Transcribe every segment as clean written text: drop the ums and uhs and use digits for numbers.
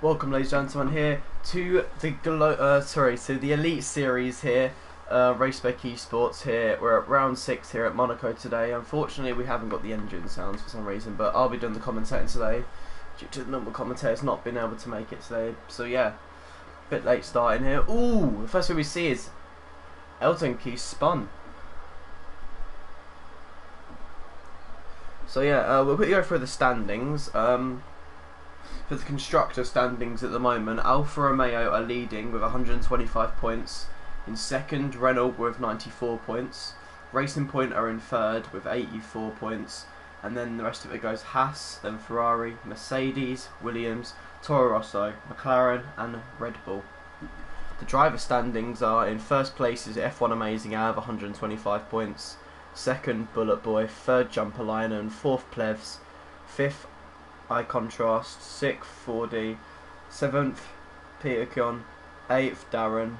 Welcome, ladies and gentlemen, here to the Elite Series here, Race Spec Esports here. We're at round 6 here at Monaco today. Unfortunately, we haven't got the engine sounds for some reason, but I'll be doing the commentating today due to the normal commentators not being able to make it today. So yeah, bit late starting here. Ooh, the first thing we see is Elton Key spun. So yeah, we'll quickly go through the standings. For the constructor standings at the moment, Alfa Romeo are leading with 125 points. In second, Renault with 94 points. Racing Point are in third with 84 points. And then the rest of it goes Haas, then Ferrari, Mercedes, Williams, Toro Rosso, McLaren and Red Bull. The driver standings are: in first place is F1 Amazing Av, 125 points. Second, Bullet Boy. Third, Jumper Liner. And fourth, Plevs. Fifth, Eye Contrast. 6th, 4D. 7th, Peter Kion. 8th, Darren.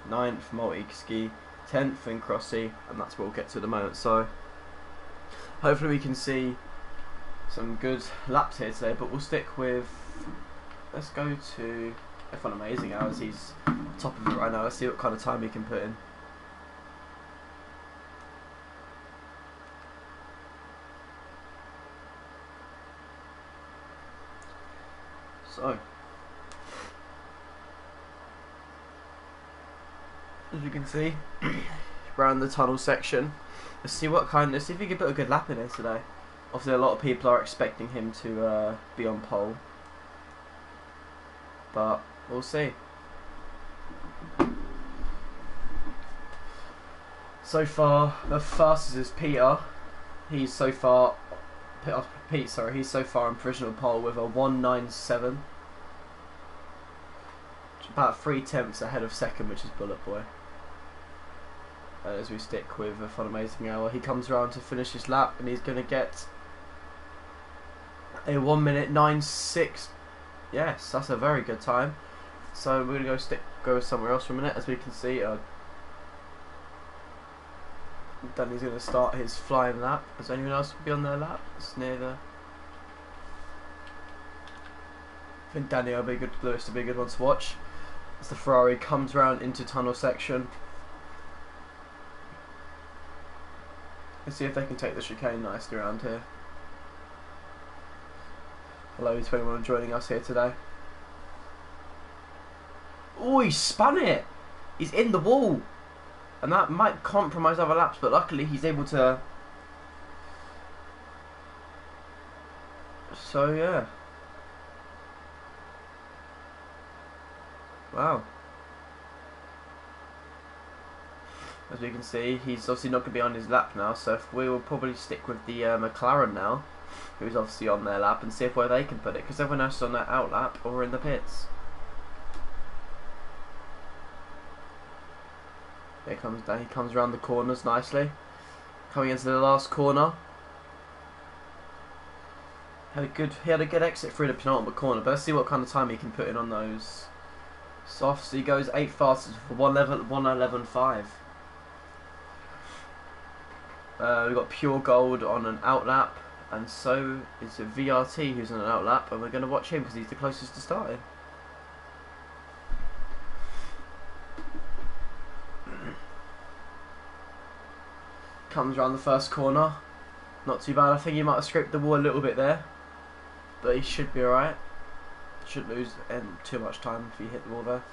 9th, Multi-Ski. 10th, Fincrossi. And that's what we'll get to at the moment. So hopefully we can see some good laps here today, but we'll stick with, let's go to F1 Amazing Hours. He's top of it right now. Let's see what kind of time he can put in. So, as you can see, around the tunnel section, let's see if he can put a good lap in here today. Obviously, a lot of people are expecting him to be on pole, but we'll see. So far, the fastest is Peter. He's so far he's so far on provisional pole with a 197. About 3/10 ahead of second, which is Bullet Boy. As we stick with a Fun Amazing Hour, he comes around to finish his lap and he's going to get a 1:09.6. Yes, that's a very good time. So we're going to go somewhere else for a minute. As we can see, Danny's going to start his flying lap. Does anyone else be on their lap? It's near the... I think Danny will be good. Lewis will be a good one to watch. As the Ferrari comes round into tunnel section. Let's see if they can take the chicane nicely around here. Hello to anyone joining us here today. Oh, he spun it! He's in the wall! And that might compromise other laps, but luckily he's able to... So yeah. Wow. As we can see, he's obviously not going to be on his lap now, so we will probably stick with the McLaren now, who's obviously on their lap, and see where they can put it, because everyone else is on their out lap or in the pits. Here comes Dan. He comes around the corners nicely. Coming into the last corner. He had a good exit through the penultimate corner, but let's see what kind of time he can put in on those softs. He goes 8th fastest for 1:11.5. We've got Pure Gold on an out lap, and so is a VRT who's on an out lap, and we're going to watch him because he's the closest to starting. Comes around the first corner. Not too bad. I think he might have scraped the wall a little bit there, but he should be alright. Shouldn't lose too much time if he hit the wall there.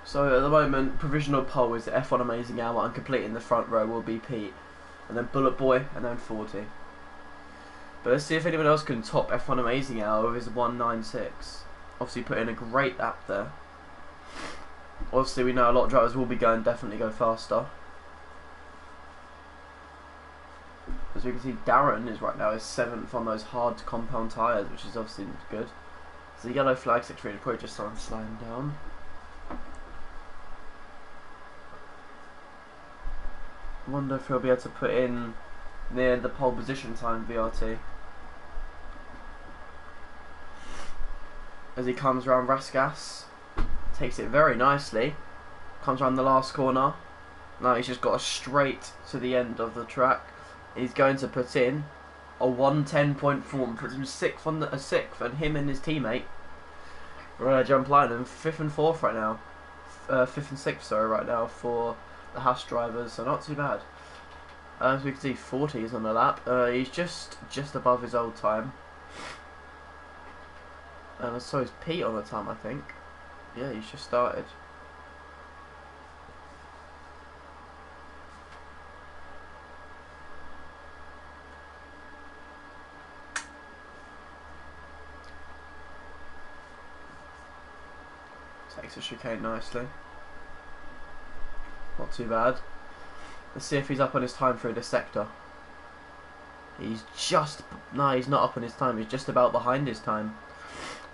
So at the moment, provisional pole is the F1 Amazing Hour, and completing the front row will be Pete, and then Bullet Boy, and then 40. But let's see if anyone else can top F1 Amazing Hour with his 1:96. Obviously put in a great lap there. Obviously we know a lot of drivers will be definitely go faster. As we can see, Darren is right now 7th on those hard compound tyres, which is obviously good. So the yellow flag situation probably just starting sliding down. I wonder if he'll be able to put in near the pole position time VRT. As he comes around Raskas, takes it very nicely, comes around the last corner. Now he's just got a straight to the end of the track. He's going to put in a 110.4, puts him sixth, and him and his teammate jump line and fifth and fourth right now. Fifth and sixth, sorry, right now for the Haas drivers, so not too bad. As we can see, 40s on the lap. He's just above his old time. And so is Pete on the time, I think. Yeah, he's just started. Takes a chicane nicely. Not too bad. Let's see if he's up on his time through this sector. He's just... No, he's not up on his time. He's just about behind his time.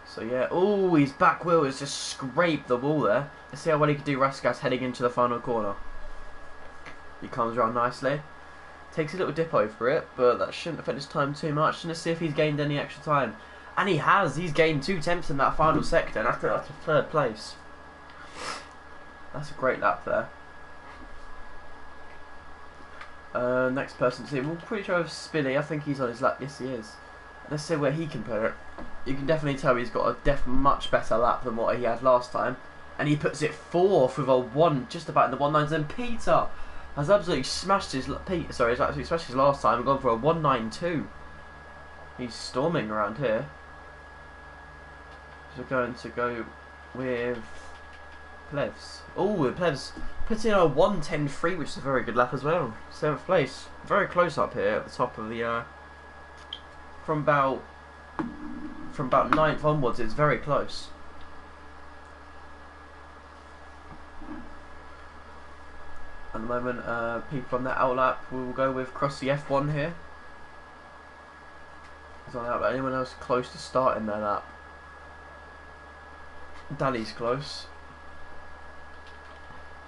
So yeah. Oh, his back wheel has just scraped the wall there. Let's see how well he can do Raskas heading into the final corner. He comes around nicely. Takes a little dip over it, but that shouldn't affect his time too much. Let's see if he's gained any extra time. And he has. He's gained 2 tenths in that final sector, and that's a third place. That's a great lap there. Next person to see. We're pretty sure it's Spilly. I think he's on his lap. Yes, he is. Let's see where he can put it. You can definitely tell he's got a much better lap than what he had last time. And he puts it fourth with a 1, just about in the 1.9s. And Peter has absolutely smashed his... he's absolutely smashed his last time and gone for a 1.92. He's storming around here. So we're going to go with Plevs. Oh, Plevs put in a 1.10.3, which is a very good lap as well. 7th place. Very close up here at the top of the... From about 9th onwards, it's very close. At the moment, people on that outlap, we'll go with Crossy F1 here. He's on outlap. Anyone else close to starting their lap? Dally's close.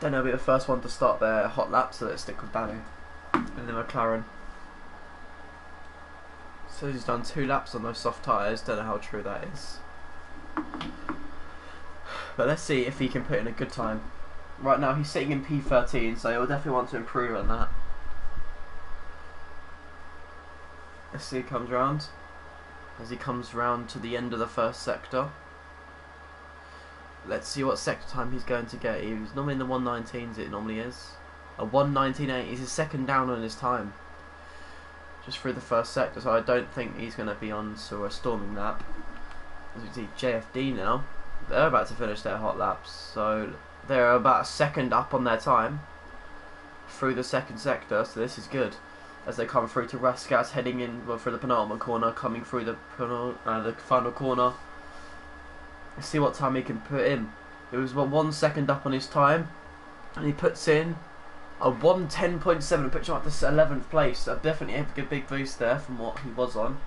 Then he'll be the first one to start their hot lap, so let's stick with Dally. And then McLaren. So he's done 2 laps on those soft tyres. Don't know how true that is. But let's see if he can put in a good time. Right now he's sitting in P13, so he'll definitely want to improve on that. Let's see if he comes round. As he comes round to the end of the first sector. Let's see what sector time he's going to get. He's normally in the 119s, it normally is. A 119.8 is his second down on his time. Just through the first sector, so I don't think he's going to be on a storming lap. As you see, JFD now, they're about to finish their hot laps, so they're about a second up on their time through the second sector, so this is good. As they come through to Raskas, heading in through the penultimate corner, coming through the final corner. Let's see what time he can put in. It was 1 second up on his time, and he puts in a 110.7, puts him up to 11th place. So definitely a big boost there from what he was on.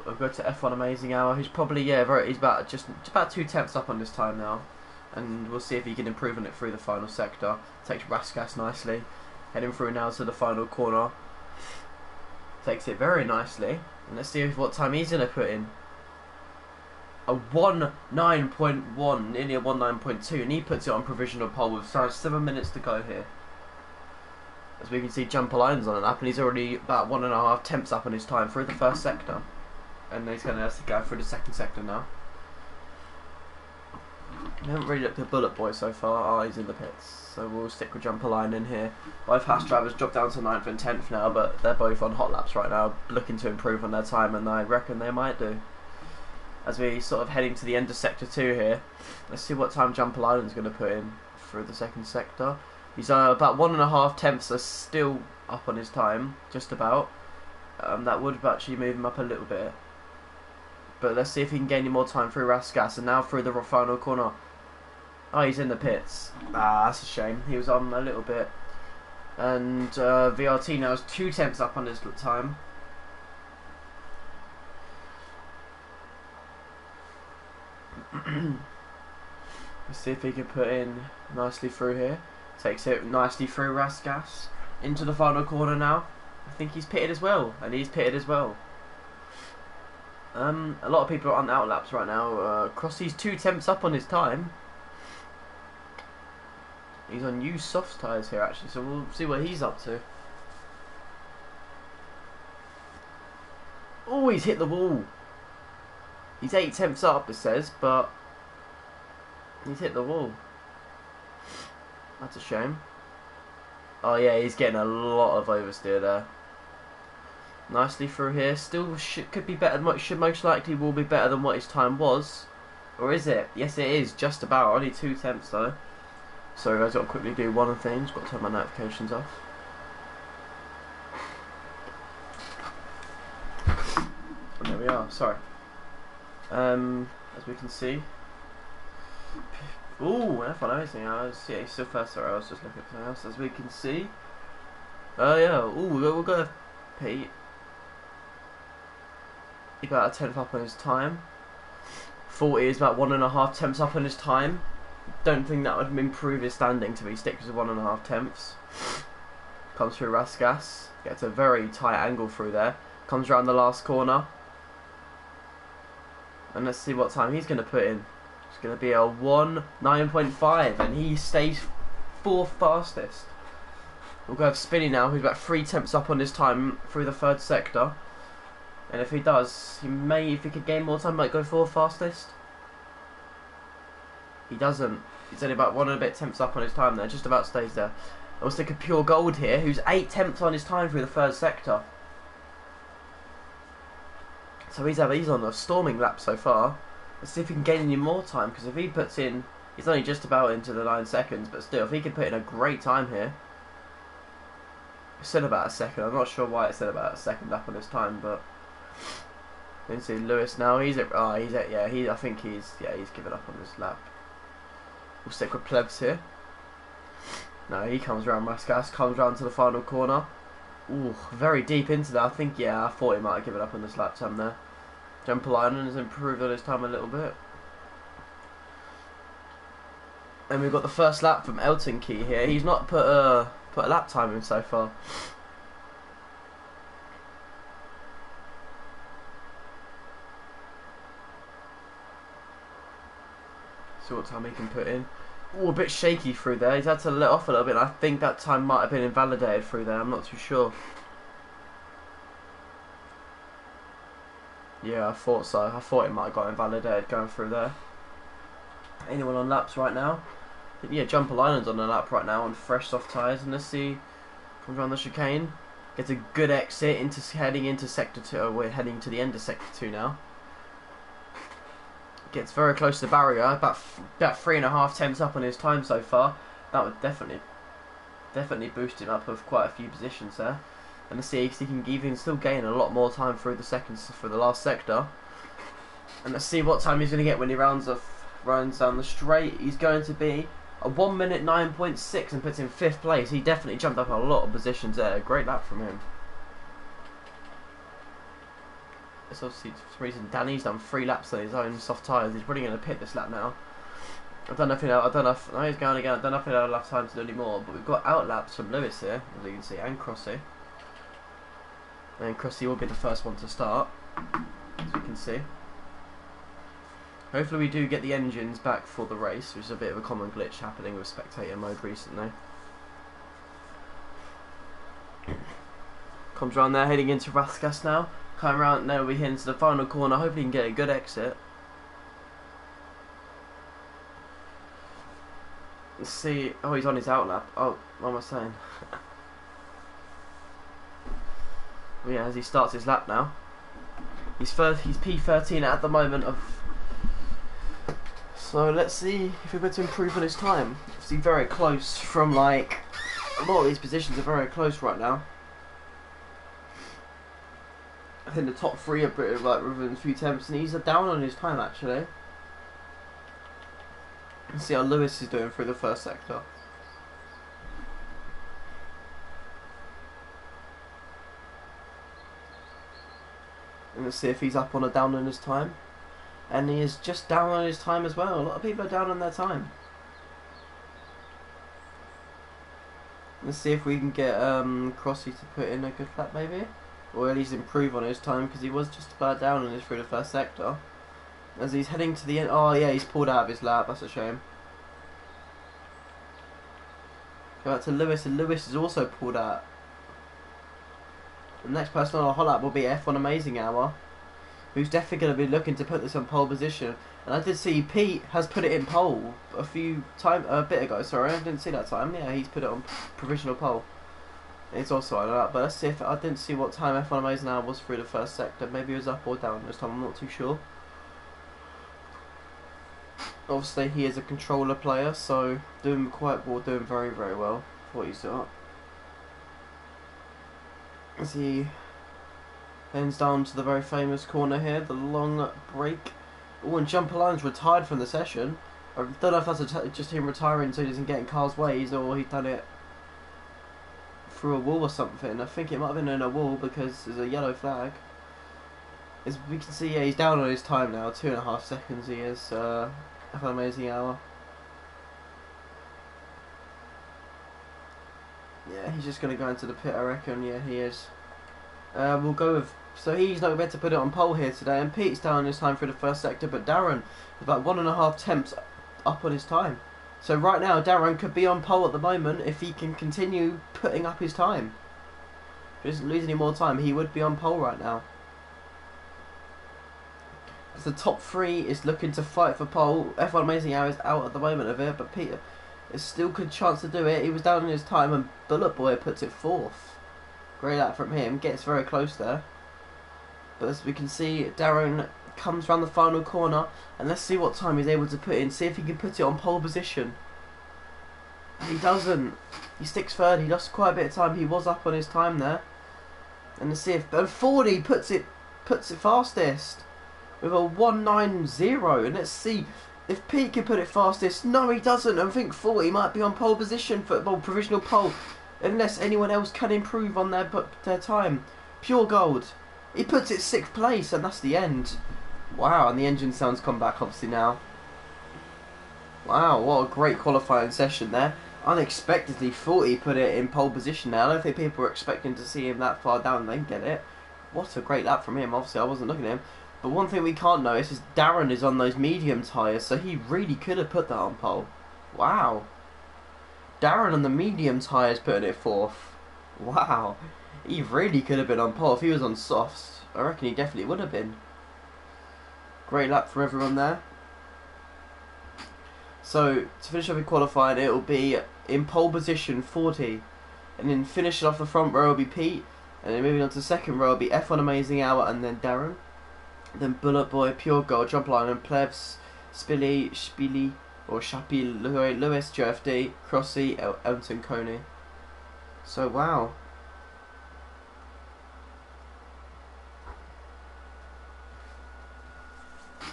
We'll go to F1 Amazing Hour. He's probably he's about just about 2 tenths up on this time now, and we'll see if he can improve on it through the final sector. Takes Raskas nicely, heading through now to the final corner. Takes it very nicely, and let's see what time he's gonna put in. A 1.9.1, nearly a 1.9.2, and he puts it on provisional pole with 7 minutes to go here. As we can see, jumper lines on an up, and he's already about 1.5 tenths up on his time through the first sector, and he's going to have to go through the second sector now. We haven't really looked at Bullet Boy so far. Oh, he's in the pits, so we'll stick with jumper line in here. Both Haas drivers dropped down to 9th and 10th now, but they're both on hot laps right now, looking to improve on their time, and I reckon they might do. As we sort of heading to the end of sector 2 here, let's see what time Jumper Island's going to put in through the second sector. He's about 1.5 tenths, so still up on his time, just about. That would actually move him up a little bit. But let's see if he can gain any more time through Raskas, and now through the final corner. Oh, he's in the pits. Ah, that's a shame. He was on a little bit. And VRT now is 2 tenths up on his time. Let's see if he can put in nicely through here. Takes it nicely through Raskas into the final corner now. I think he's pitted as well, and he's pitted as well. A lot of people are on outlaps right now. Crossy's 2 tenths up on his time. He's on used soft tyres here actually, so we'll see what he's up to. Oh, he's hit the wall. He's 8 tenths up, it says, but he's hit the wall. That's a shame. Oh yeah, he's getting a lot of oversteer there. Nicely through here. Still could be better. Most likely will be better than what his time was. Or is it? Yes, it is. Just about. Only 2 tenths though. Sorry guys, I've got to quickly do one thing. Just got to turn my notifications off. And there we are. Sorry. As we can see. Ooh, F1 amazing. Yeah, he's still first. Sorry, I was just looking at something else. As we can see. Oh yeah. Ooh, we'll go with Pete. About a tenth up on his time. 40 is about 1.5 tenths up on his time. Don't think that would improve his standing to be sticks with 1.5 tenths. Comes through Raskas. Gets a very tight angle through there. Comes around the last corner. And let's see what time he's going to put in. It's going to be a 1.9.5, and he stays 4th fastest. We'll go with Spinny now, who's about 3 tenths up on his time through the 3rd sector. And if he does, he may, if he could gain more time, might go 4th fastest. He doesn't. He's only about 1 and a bit tenths up on his time there, just about stays there. I'll stick a Pure Gold here, who's 8 tenths on his time through the 3rd sector. So he's on a storming lap so far. Let's see if he can gain any more time, because if he puts in, he's only just about into the 9 seconds, but still, if he can put in a great time here. It said about a second, I'm not sure why it said about a second up on his time, but you can see Lewis now, I think he's given up on this lap. We'll stick with Plebs here. No, he comes around Raskas, comes round to the final corner. Ooh, very deep into that. I thought he might have given up on this lap time there. Jumpalainen has improved on his time a little bit. And we've got the first lap from Elton Key here. He's not put a lap time in so far. See what time he can put in. Ooh, a bit shaky through there. He's had to let off a little bit. I think that time might have been invalidated through there. I'm not too sure. Yeah, I thought so. I thought it might have got invalidated going through there. Anyone on laps right now? Yeah, Jumpalainen's on a lap right now on fresh soft tyres. And let's see. Comes around the chicane. Gets a good exit into heading into sector 2. Oh, we're heading to the end of sector 2 now. Gets very close to the barrier, about 3.5 tenths up on his time so far. That would definitely boost him up of quite a few positions there. And let's see if he can even still gain a lot more time through the seconds for the last sector. And let's see what time he's going to get when he runs down the straight. He's going to be a 1 minute 9.6 and puts him 5th place. He definitely jumped up a lot of positions there. Great lap from him. It's obviously for some reason Danny's done 3 laps on his own soft tyres. He's probably going to pit this lap now. I don't know if he's going again. I don't know if he'll have enough time to do any more. But we've got out laps from Lewis here, as you can see, and Crossy. And Crossy will be the first one to start, as we can see. Hopefully we do get the engines back for the race, which is a bit of a common glitch happening with spectator mode recently. Comes around there, heading into Raskas now. Coming around now, we're into the final corner. Hopefully he can get a good exit. Let's see. Oh, he's on his outlap. Oh, what am I saying? Well, yeah, as he starts his lap now. He's P13 at the moment of. So let's see if we're going to improve on his time. Obviously very close from like a lot of these positions are very close right now. I think the top 3 are pretty like within a few tenths, and he's down on his time actually. Let's see how Lewis is doing through the first sector. And let's see if he's up on or down on his time. And he is just down on his time as well. A lot of people are down on their time. Let's see if we can get Crossy to put in a good lap maybe. Or at least improve on his time, because he was just about down on his through the first sector. As he's heading to the end. Oh yeah, he's pulled out of his lap. That's a shame. Go back to Lewis, and Lewis is also pulled out. The next person I'll holler at will be F1 Amazing Hour, who's definitely going to be looking to put this on pole position. And I did see Pete has put it in pole a bit ago. Sorry, I didn't see that time. Yeah, he's put it on provisional pole. It's also on that, but let's see if I didn't see what time F1 Amazing Hour was through the first sector. Maybe it was up or down this time. I'm not too sure. Obviously, he is a controller player, so doing quite well, doing very, very well for what he's got. As he bends down to the very famous corner here, the long break. Oh, and Jumper Line's retired from the session. I don't know if that's just him retiring so he doesn't get in cars' ways, or he's done it through a wall or something. I think it might have been in a wall because there's a yellow flag. As we can see, yeah, he's down on his time now. 2.5 seconds he is. Have an amazing hour. Yeah, he's just going to go into the pit, I reckon. Yeah, he is. We'll go with... So he's not meant to put it on pole here today, and Pete's down his time for the first sector, but Darren is about 1.5 tenths up on his time. So right now, Darren could be on pole at the moment if he can continue putting up his time. If he doesn't lose any more time, he would be on pole right now. As the top 3 is looking to fight for pole. F1 Amazing Hour is out at the moment of it, but Peter is still a good chance to do it. He was down in his time, and Bullet Boy puts it 4th. Great lap from him, gets very close there. But as we can see, Darren comes round the final corner, and let's see what time he's able to put in. See if he can put it on pole position. He doesn't. He sticks third. He lost quite a bit of time. He was up on his time there. And let's see if 40 puts it fastest with a 190. And let's see if Pete can put it fastest. No, he doesn't. I think 40 might be on pole position for provisional pole, unless anyone else can improve on their time. Pure Gold. He puts it 6th place, and that's the end. Wow, and the engine sounds come back obviously now. Wow, what a great qualifying session there. Unexpectedly, 40 put it in pole position now. I don't think people were expecting to see him that far down and then get it. What a great lap from him. Obviously, I wasn't looking at him. But one thing we can't notice is Darren is on those medium tyres, so he really could have put that on pole. Wow. Darren on the medium tyres putting it 4th. Wow. He really could have been on pole. If he was on softs, I reckon he definitely would have been. Great lap for everyone there. So, to finish off in qualifying, it will be in pole position 40. And then finishing off the front row will be Pete. And then moving on to the second row will be F1 Amazing Hour and then Darren. Then Bullet Boy, Pure Gold, Jump Line and Plebs, Spilly, or Shappy, Lewis, JFD, Crossy, Elton Coney. So, wow.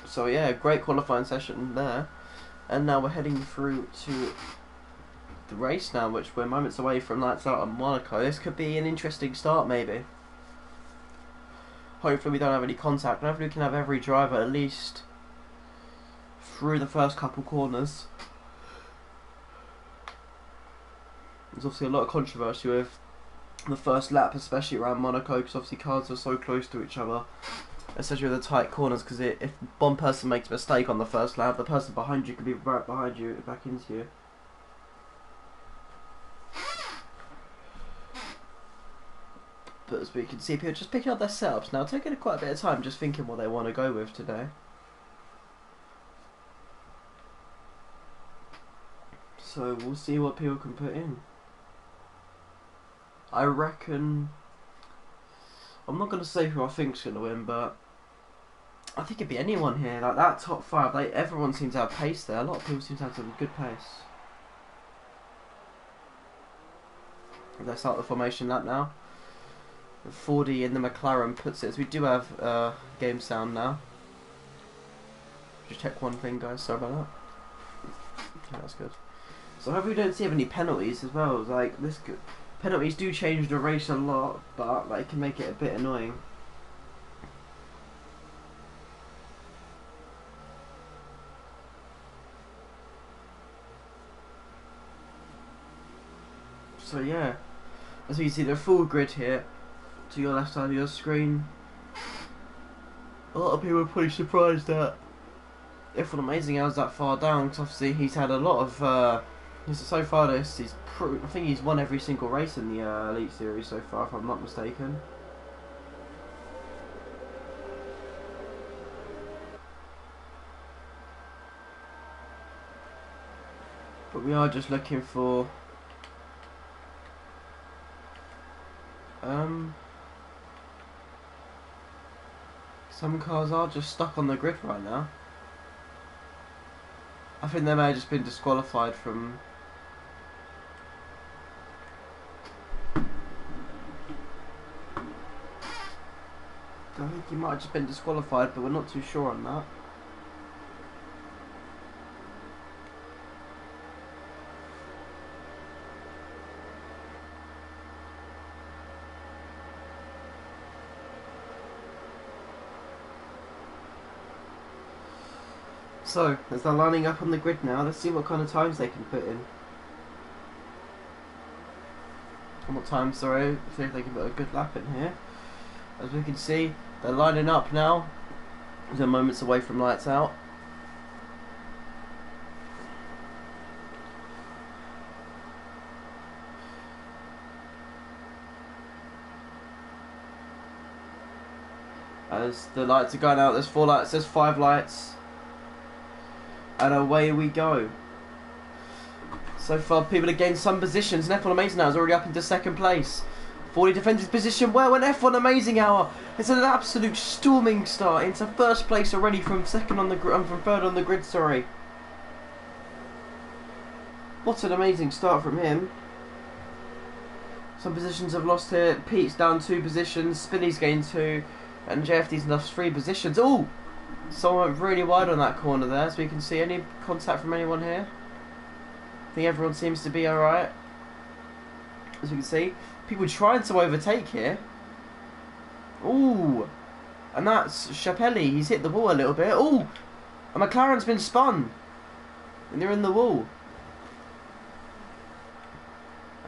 So yeah, great qualifying session there. And now we're heading through to the race now, which we're moments away from lights out on Monaco. This could be an interesting start maybe. Hopefully we don't have any contact, and hopefully we can have every driver at least through the first couple corners. There's obviously a lot of controversy with the first lap, especially around Monaco, because obviously cars are so close to each other. Especially with the tight corners, because if one person makes a mistake on the first lap, the person behind you could be right behind you, back into you. But as we can see, people just picking up their setups now, taking quite a bit of time, just thinking what they want to go with today. So we'll see what people can put in. I reckon... I'm not going to say who I think's going to win, but I think it'd be anyone here. Like that top 5, everyone seems to have pace there. A lot of people seem to have some good pace. Let's start the formation lap now. 40 in the McLaren puts it, as we do have game sound now. Just check one thing, guys. Sorry about that. Okay, that's good. So hopefully we don't see any penalties as well. Like this could, penalties do change the race a lot, but like, it can make it a bit annoying. So yeah, as you can see, the full grid here to your left side of your screen. A lot of people are pretty surprised that F1 Amazing Hour's that far down, because obviously he's had a lot of so far I think he's won every single race in the Elite Series so far, if I'm not mistaken. But we are just looking for some cars are just stuck on the grid right now. I think they may have just been disqualified from. I think he might have just been disqualified, but we're not too sure on that. So, as they're lining up on the grid now, let's see what kind of times they can put in. And what time, sorry, see if they can put a good lap in here. As we can see, they're lining up now. They're moments away from lights out. As the lights are going out, there's 4 lights, there's 5 lights. And away we go. So far, people have gained some positions. And F1 Amazing Hour is already up into 2nd place. 40 defends his position well. And F1 Amazing Hour, it's an absolute storming start into 1st place already from 2nd on the from 3rd on the grid. Sorry. What an amazing start from him. Some positions have lost here. Pete's down 2 positions. Spinny's gained 2, and JFD's lost 3 positions. Oh! Someone went really wide on that corner there, so we can see any contact from anyone here. I think everyone seems to be alright. As we can see, people trying to overtake here. Ooh! And that's Chapelli, he's hit the wall a little bit. Ooh! And McLaren's been spun. And they're in the wall.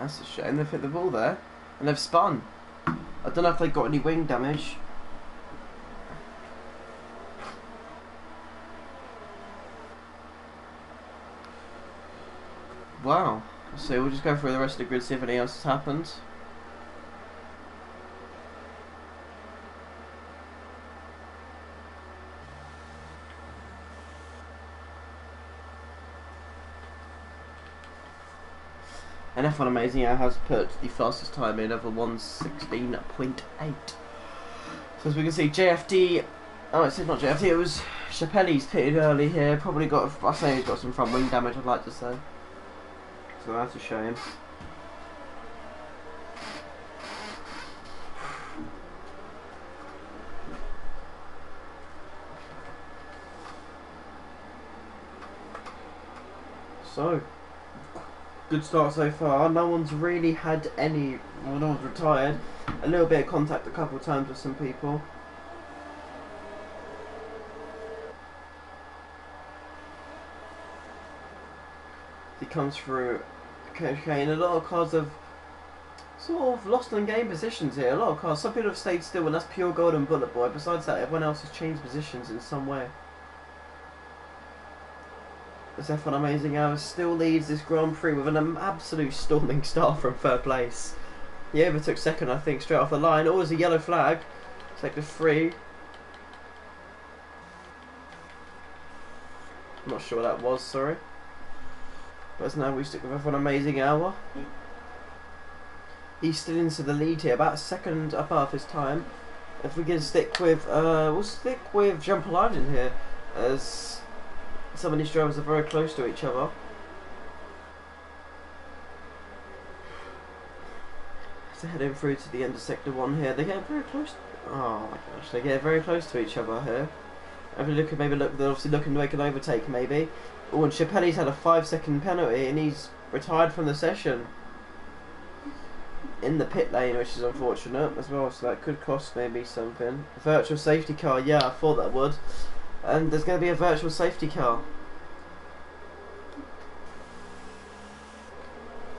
That's a shame, they've hit the wall there. And they've spun. I don't know if they got any wing damage. Wow. So we'll just go through the rest of the grid, see if anything else has happened. And F1 Amazing Hour has put the fastest time in of a 1:16.8. So as we can see, JFD. Oh, it's not JFD. It was Chapelli's pitted early here. Probably got. I say he's got some front wing damage. I'd like to say. So that's a shame. So, good start so far. No one's really had any. Well, no one's retired. A little bit of contact a couple of times with some people. He comes through. Okay, and a lot of cars have sort of lost and gained positions here. A lot of cars. Some people have stayed still, and that's pure gold and Bullet Boy. Besides that, everyone else has changed positions in some way. This F1 Amazing Hour still leads this Grand Prix with an absolute storming start from 3rd place. He overtook 2nd, I think, straight off the line. Always a yellow flag. Sector 3. I'm not sure what that was, sorry. But now we stick with F1 Amazing Hour. He's still into the lead here, about a second above his time. If we can stick with, we'll stick with Jumpalainen here, as some of these drivers are very close to each other. So heading through to the end of Sector 1 here, they get very close. Oh my gosh, they get very close to each other here. They're obviously looking to make an overtake maybe. Oh, and Chapelli's had a 5-second penalty and he's retired from the session in the pit lane, which is unfortunate as well, so that could cost maybe something. A virtual safety car, yeah, I thought that would. And there's going to be a virtual safety car.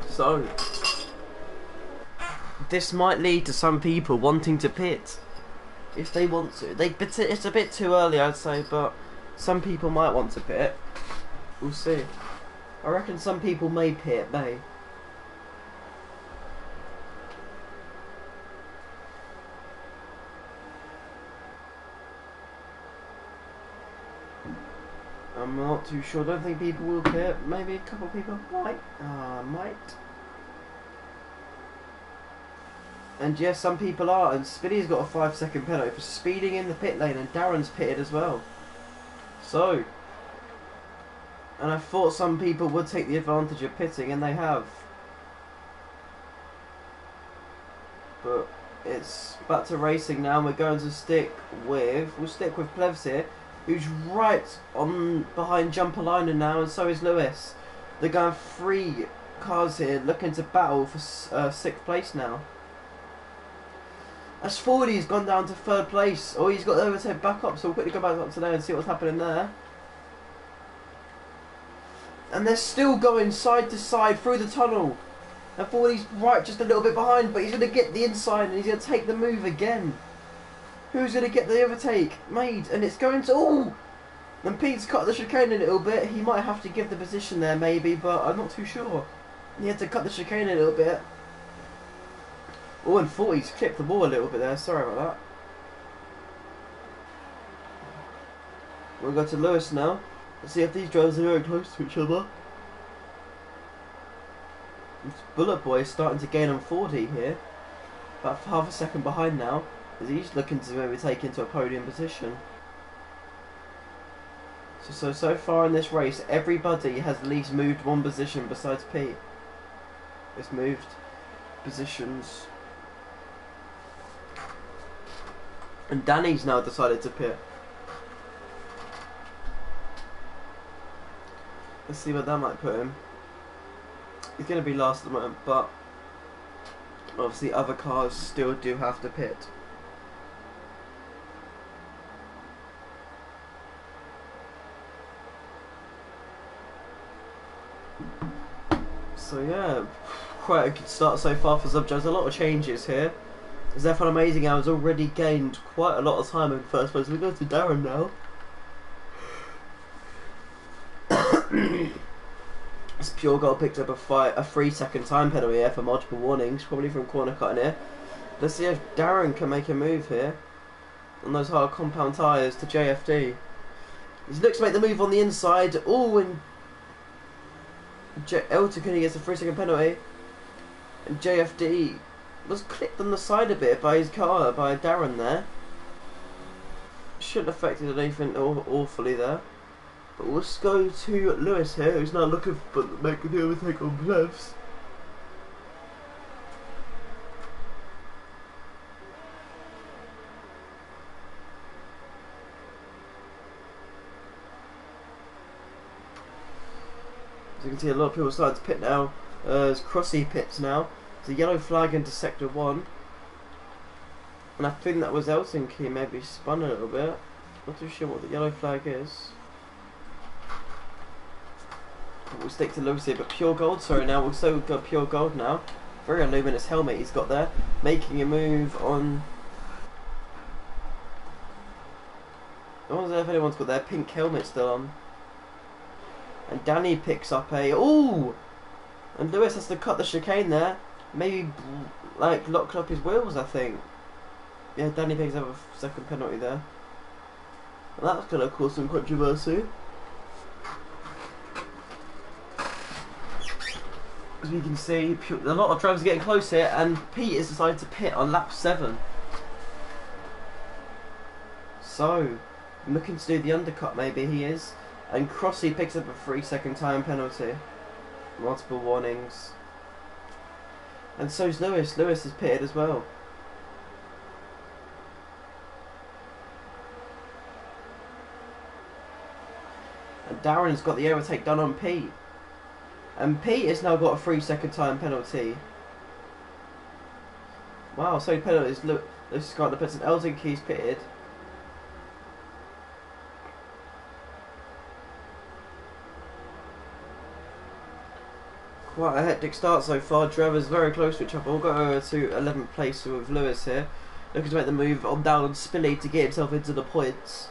So, this might lead to some people wanting to pit. If they want to. It's a bit too early, I'd say, but some people might want to pit. We'll see. I reckon some people may pit, may. I'm not too sure. I don't think people will pit. Maybe a couple of people might. And yes, some people are. And Spinny's got a 5-second penalty for speeding in the pit lane, and Darren's pitted as well. So, and I thought some people would take the advantage of pitting, and they have. But it's back to racing now, and we're going to we'll stick with Plevs here, who's right on behind Jumper Liner now, and so is Lewis. They're going 3 cars here, looking to battle for 6th place now. As Fordy's gone down to 3rd place. Oh, he's got the overtake back up, so we'll quickly go back up to there and see what's happening there. And they're still going side to side through the tunnel. And Fordy's right just a little bit behind, but he's going to get the inside and he's going to take the move again. Who's going to get the overtake made? And it's going to... Oh! And Pete's cut the chicane a little bit. He might have to give the position there maybe, but I'm not too sure. He had to cut the chicane a little bit. Oh, and 40's clipped the ball a little bit there. Sorry about that. We'll go to Lewis now. Let's see if these drivers are very close to each other. Bullet Boy is starting to gain on 40 here. About half a second behind now, as he's looking to maybe take into a podium position. So far in this race, everybody has at least moved 1 position besides Pete. It's moved positions. And Danny's now decided to pit. Let's see where that might put him. He's going to be last at the moment, but obviously other cars still do have to pit. So yeah, quite a good start so far for Zubjaz. A lot of changes here. Is F1 Amazing Hours already gained quite a lot of time in first place. We go to Darren now. This Pure Gold picked up a 3-second time penalty here for multiple warnings, probably from corner cutting here. Let's see if Darren can make a move here on those hard compound tyres to JFD. He looks to make the move on the inside. Oh, and Elton gets a 3-second penalty. And JFD was clipped on the side a bit by his car, by Darren there. Shouldn't have affected anything awfully there. But let's go to Lewis here, who's now looking for making the overtake on Plevs. As you can see, a lot of people starting to pit now. There's Crossy pits now. There's a yellow flag into sector 1. And I think that was Elton Key maybe spun a little bit. Not too sure what the yellow flag is. We'll stick to Lewis here, but Pure Gold, sorry now, we've also got Pure Gold now. Very luminous helmet he's got there. Making a move on... I wonder if anyone's got their pink helmet still on. And Danny picks up a... Ooh! And Lewis has to cut the chicane there. Maybe, like, locked up his wheels, I think. Yeah, Danny picks up a 2nd penalty there. And that's going to cause some controversy. As we can see, a lot of drivers are getting close here, and Pete has decided to pit on lap 7. So, looking to do the undercut maybe he is. And Crossy picks up a 3-second time penalty. Multiple warnings. And so's Lewis. Lewis is pitted as well. And Darren's got the overtake done on Pete. And Pete has now got a 3-second time penalty. Wow, so penalties. Look, this is got the pits and Elton Key's pitted. Quite a hectic start so far. Drivers very close to each other. We'll go over to 11th place with Lewis here. Looking to make the move on down on Spilly to get himself into the points.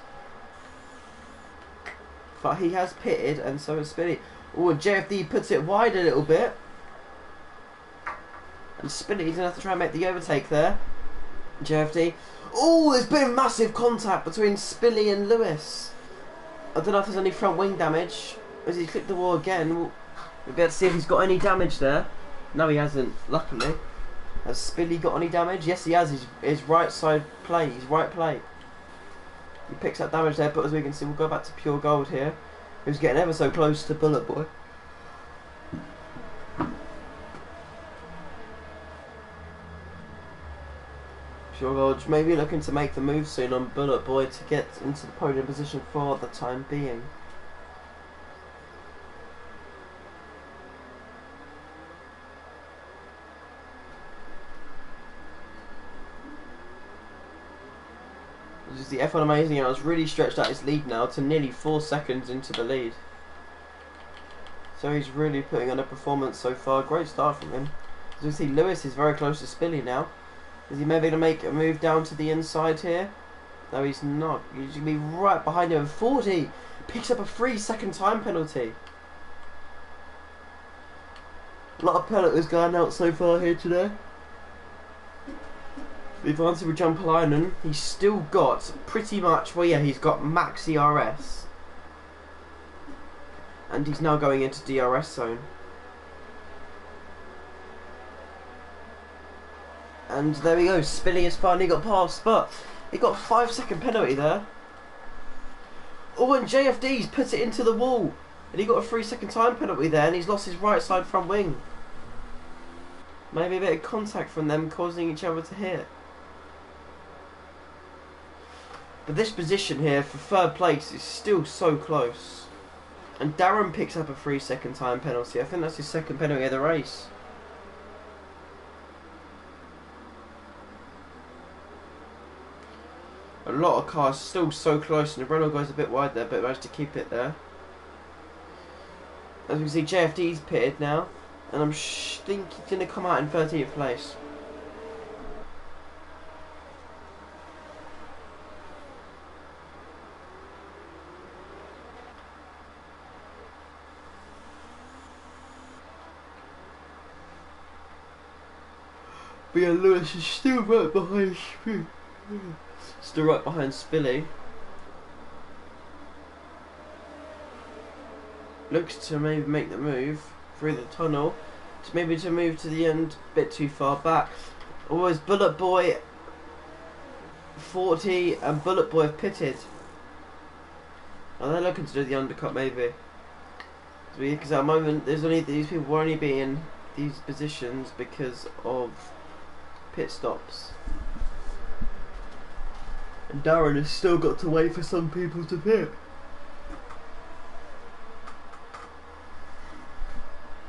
But he has pitted, and so has Spilly. Oh, and JFD puts it wide a little bit. And Spilly's going to have to try and make the overtake there. JFD. Oh, there's been massive contact between Spilly and Lewis. I don't know if there's any front wing damage. As he clipped the wall again, we'll be able to see if he's got any damage there. No, he hasn't, luckily. Has Spilly got any damage? Yes, he has. His right side plate, his right plate. He picks up damage there, but as we can see, we'll go back to pure gold here. Who's getting ever so close to Bullet Boy. Pure gold maybe looking to make the move soon on Bullet Boy to get into the podium position for the time being. This is the F1 Amazing Hours really stretched out his lead now to nearly 4 seconds into the lead. So he's really putting on a performance so far. Great start from him. As you see, Lewis is very close to Spilly now. Is he maybe going to make a move down to the inside here? No, he's not. He's going to be right behind him. 40 picks up a 3-second time penalty. A lot of penalties going out so far here today. The advantage with Jumpalainen, he's still got pretty much, well yeah, he's got max ERS. And he's now going into DRS zone. And there we go, Spilly has finally got past, but he got a 5-second penalty there. Oh, and JFD's put it into the wall. And he got a 3-second time penalty there, and he's lost his right side front wing. Maybe a bit of contact from them causing each other to hit. But this position here for third place is still so close. And Darren picks up a 3-second time penalty. I think that's his second penalty of the race. A lot of cars still so close, and the Renault goes a bit wide there, but managed to keep it there. As we can see, JFD's pitted now, and I'm think he's going to come out in 13th place. But yeah, Lewis is still right behind Spilly. Still right behind Spilly. Looks to maybe make the move through the tunnel. To move to the end a bit too far back. Always Bullet Boy 40 and Bullet Boy have pitted. Are they looking to do the undercut maybe? Because at the moment there's only these people will only be in these positions because of pit stops. And Darren has still got to wait for some people to pit.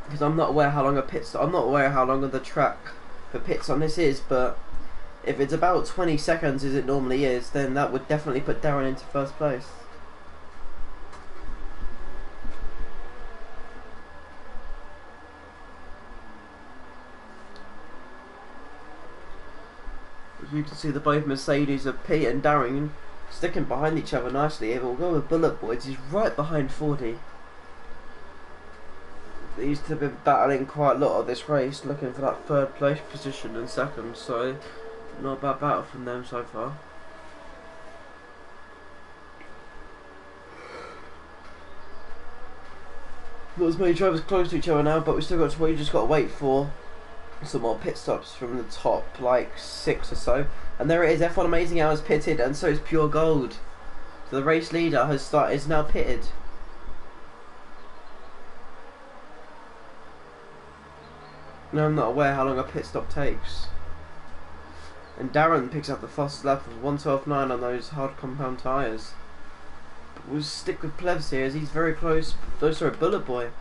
Because I'm not aware how long a pit stop, I'm not aware how long on the track for pits on this is, but if it's about 20 seconds as it normally is, then that would definitely put Darren into first place. As you can see, the both Mercedes of Pete and Darren sticking behind each other nicely here, but we'll go with Bullet Boys. He's right behind 40. These two have been battling quite a lot of this race, looking for that third place position and second, so not a bad battle from them so far. Not as many drivers close to each other now, but we still got to wait. Just got to wait for some more pit stops from the top, like 6 or so. And there it is. F1 Amazing Hours pitted, and so is Pure Gold. So the race leader is now pitted. No, I'm not aware how long a pit stop takes. And Darren picks up the fastest lap of 1:12.9 on those hard compound tyres. But we'll stick with Plevs here as he's very close. Oh, sorry, Bullet Boy.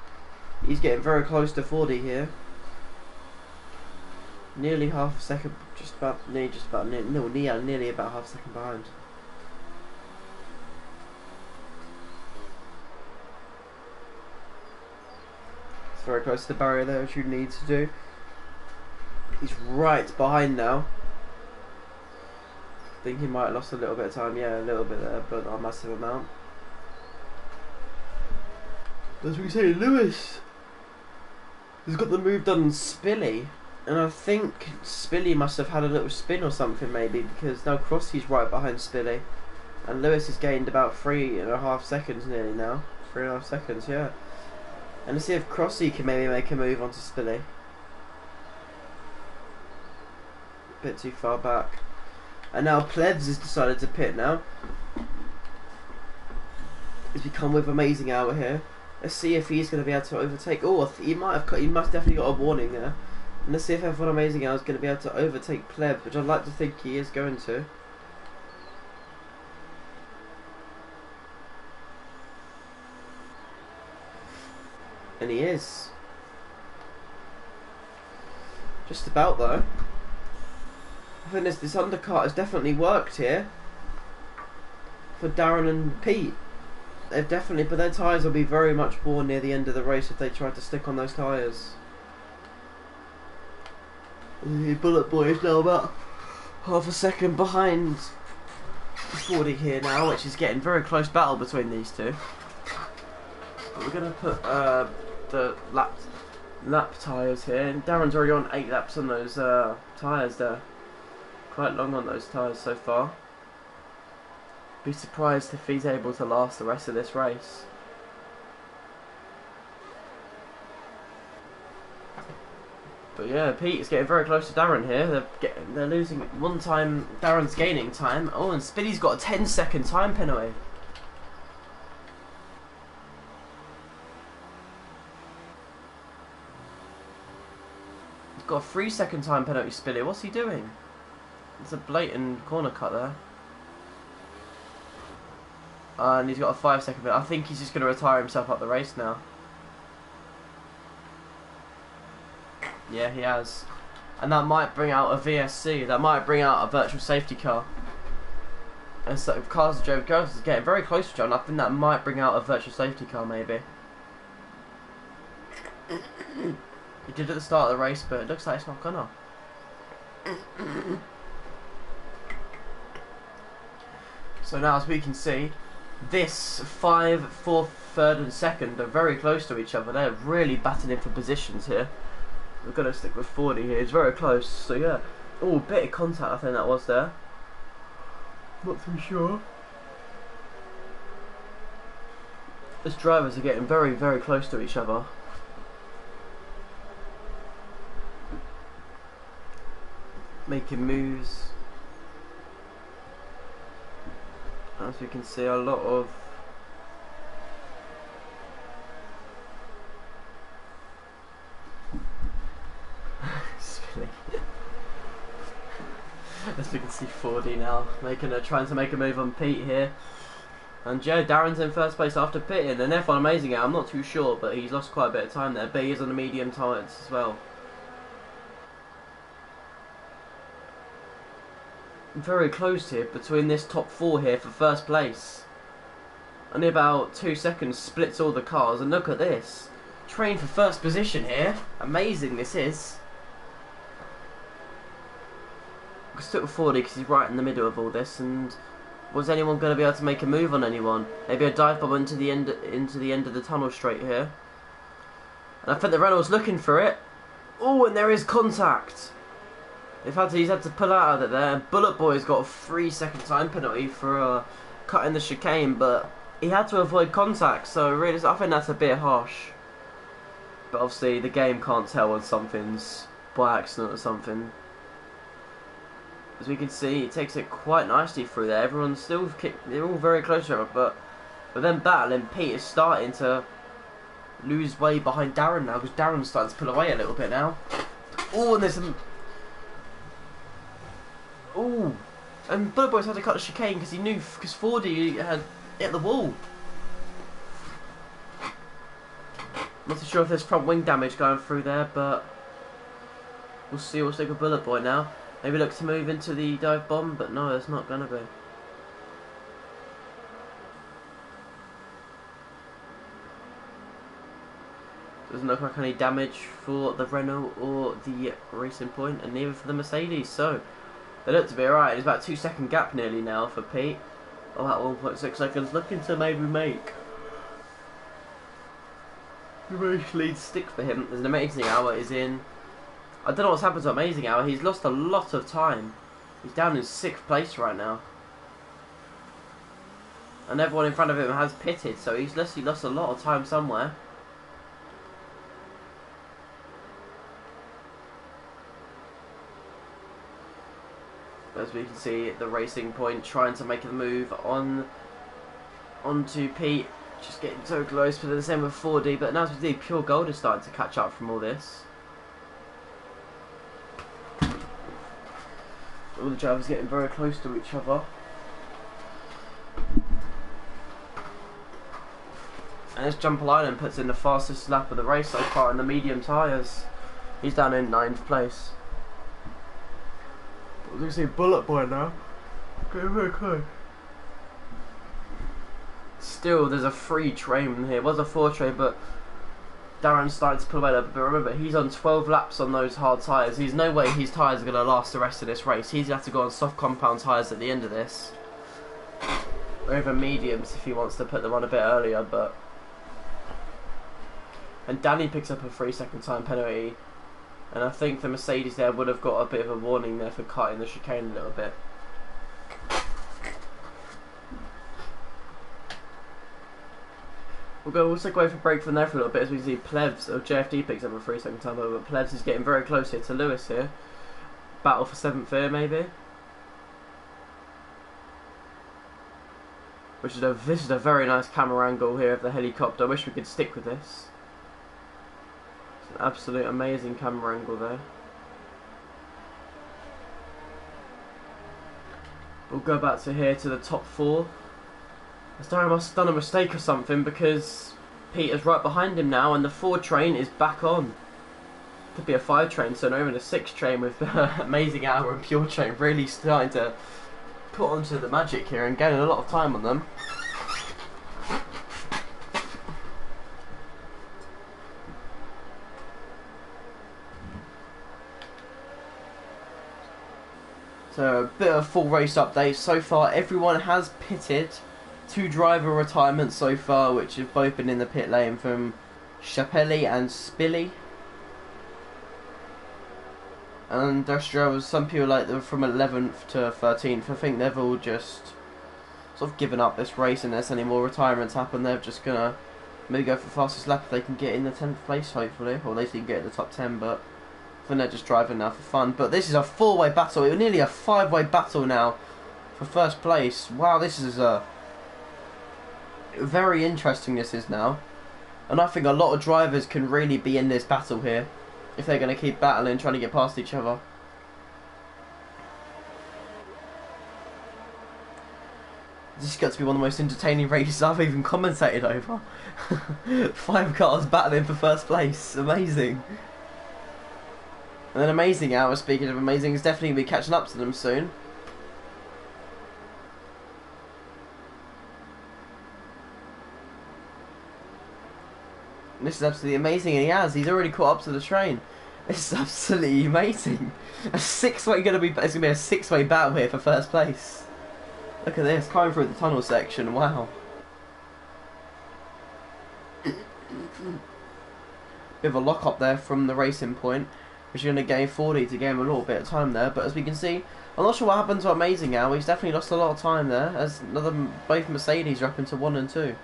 He's getting very close to 40 here. Nearly half a second, nearly about half a second behind. It's very close to the barrier there, which you need to do. He's right behind now. I think he might have lost a little bit of time, yeah, a little bit there, but not a massive amount. As we say, Lewis has got the move done on Spilly. And I think Spilly must have had a little spin or something maybe, because now Crossy's right behind Spilly. And Lewis has gained about 3.5 seconds nearly now. 3.5 seconds, yeah. And let's see if Crossy can maybe make a move onto Spilly. Bit too far back. And now Plebs has decided to pit now. He's become with Amazing Hour here. Let's see if he's going to be able to overtake. Oh, he must definitely got a warning there. And let's see if F1 Amazing Hour is going to be able to overtake Plebs, which I'd like to think he is going to. And he is. Just about though. I think this undercut has definitely worked here for Darren and Pete. They've definitely, but their tyres will be very much worn near the end of the race if they try to stick on those tyres. The Bullet Boy is now about half a second behind 40 here now, which is getting very close battle between these two. But we're going to put the lap tyres here, and Darren's already on 8 laps on those tyres there. Quite long on those tyres so far. Be surprised if he's able to last the rest of this race. But yeah, Pete is getting very close to Darren here. They're losing one time. Darren's gaining time. Oh, and Spiddy's got a 10-second time penalty. He's got a 3-second time penalty. Spiddy, what's he doing? It's a blatant corner cut there. And he's got a 5-second penalty. I think he's just going to retire himself up the race now. Yeah, he has. And that might bring out a VSC. That might bring out a virtual safety car. And so if cars is getting very close to John, I think that might bring out a virtual safety car maybe. He did at the start of the race, but it looks like it's not gonna. So now, as we can see, this 5, 4th, 3rd and 2nd are very close to each other. They're really battling for positions here. We're going to stick with 40 here. It's very close. So yeah. Oh, bit of contact I think that was there. Not too sure. These drivers are getting very, very close to each other. Making moves. As we can see, a lot of as we can see 40 now trying to make a move on Pete here. And yeah, Darren's in first place after pitting, and F1 Amazing Hour, I'm not too sure, but he's lost quite a bit of time there, but he is on the medium tyres as well. Very close here between this top 4 here for first place. Only about 2 seconds splits all the cars, and look at this. Train for first position here. Amazing this is. I stuck with 40 because he's right in the middle of all this, and was anyone going to be able to make a move on anyone? Maybe a dive bomb into the end of the tunnel straight here. And I think the Renault's looking for it. Oh, and there is contact. He's had to pull out of it there. Bullet Boy's got a 3-second time penalty for cutting the chicane, but he had to avoid contact, so really I think that's a bit harsh. But obviously the game can't tell when something's by accident or something. As we can see, it takes it quite nicely through there. Everyone's still they're all very close to each other, but then battling, Pete is starting to lose way behind Darren now, because Darren's starting to pull away a little bit now. Oh, and there's some. Oh, and Bullet Boy's had to cut the chicane because he knew, because 40 had hit the wall. Not too sure if there's front wing damage going through there, but we'll see. We'll stick with Bullet Boy now. Maybe look to move into the dive bomb, but no, it's not going to be. Doesn't look like any damage for the Renault or the Racing Point, and neither for the Mercedes, so they look to be alright. It's about a 2-second gap nearly now for Pete. Oh, that 1.6 seconds, looking to maybe make the race lead stick for him. There's an Amazing Hour is in. I don't know what's happened to Amazing Hour. He's lost a lot of time. He's down in 6th place right now. And everyone in front of him has pitted, so he's lost a lot of time somewhere. As we can see, the Racing Point trying to make a move onto Pete, just getting so close for the same with 4D. But now as we see, Pure Gold is starting to catch up from all this. All the drivers getting very close to each other. And as Jumper Island puts in the fastest lap of the race so far in the medium tyres. He's down in 9th place. You can see Bullet Boy now. Getting very close. Still, there's a 3 train here. It was a 4 train, but Darren's starting to pull away. But remember, he's on 12 laps on those hard tyres. There's no way his tyres are going to last the rest of this race. He's going to have to go on soft compound tyres at the end of this. Or even mediums if he wants to put them on a bit earlier. But and Danny picks up a 3-second time penalty. And I think the Mercedes there would have got a bit of a warning there for cutting the chicane a little bit. We'll also go for a break from there for a little bit as we see Plebs, or JFD picks up a 3-second time over, but Plebs is getting very close here to Lewis here. Battle for 7th here maybe. This is a very nice camera angle here of the helicopter. I wish we could stick with this. An absolute amazing camera angle there. We'll go back to here to the top 4. Darren must have done a mistake or something because Peter's right behind him now and the 4 train is back on. Could be a 5 train, so not even a 6 train with Amazing Hour and Pure Train really starting to put onto the magic here and gaining a lot of time on them. So a bit of full race update. So far everyone has pitted. 2 driver retirements so far, which have both been in the pit lane from Chapelli and Spilly. And there's drivers, some people like them from 11th to 13th. I think they've all just sort of given up this race unless any more retirements happen. They're just gonna maybe go for fastest lap if they can get in the 10th place hopefully, or at least they can get in the top 10, but I think they're just driving now for fun. But this is a 4-way battle. It was nearly a 5-way battle now for first place. Wow, this is very interesting this is now. And I think a lot of drivers can really be in this battle here if they're going to keep battling, trying to get past each other. This has got to be one of the most entertaining races I've even commentated over. 5 cars battling for first place. Amazing. And then Amazing Hour, speaking of amazing, is definitely going to be catching up to them soon. And this is absolutely amazing, and he's already caught up to the train. This is absolutely amazing. It's gonna be a 6-way battle here for first place. Look at this, coming through the tunnel section, wow. Bit of a lock up there from the Racing Point, which is going to gain 40 to gain a little bit of time there. But as we can see, I'm not sure what happened to Amazing Hour. He's definitely lost a lot of time there, as both Mercedes are up into 1 and 2.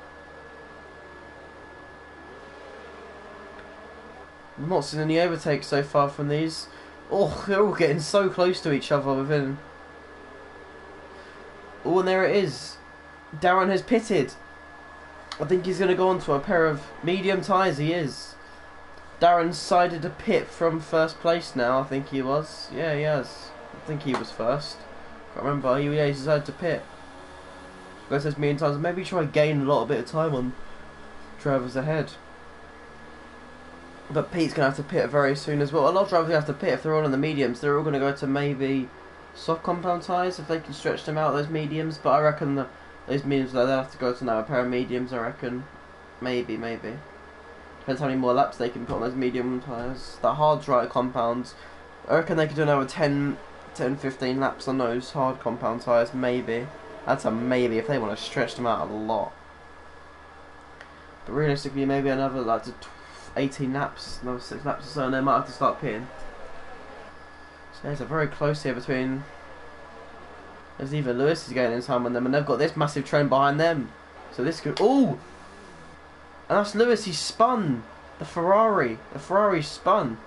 I'm not seeing any overtakes so far from these. Oh, they're all getting so close to each other within. Oh, and there it is. Darren has pitted. I think he's going to go on to a pair of medium tyres. He is. Darren's decided to pit from first place now. I think he was. Yeah, he has. I think he was first. Can't remember. He decided to pit. Like I said a million times, maybe try and gain a little bit of time on drivers ahead. But Pete's going to have to pit very soon as well. A lot of drivers have to pit if they're all in the mediums. They're all going to go to maybe soft compound tyres if they can stretch them out, those mediums. But I reckon those mediums, they'll have to go to now a pair of mediums, I reckon. Maybe. Depends how many more laps they can put on those medium tyres. The hard dry compounds, I reckon they could do another 10-15 laps on those hard compound tyres, maybe. That's a maybe if they want to stretch them out a lot. But realistically, maybe another like 18 laps, another 6 laps or so, and they might have to start pitting. So it's a very close here between As even Lewis is getting in time on them, and they've got this massive train behind them. So this could... Oh! And that's Lewis, he spun! The Ferrari spun.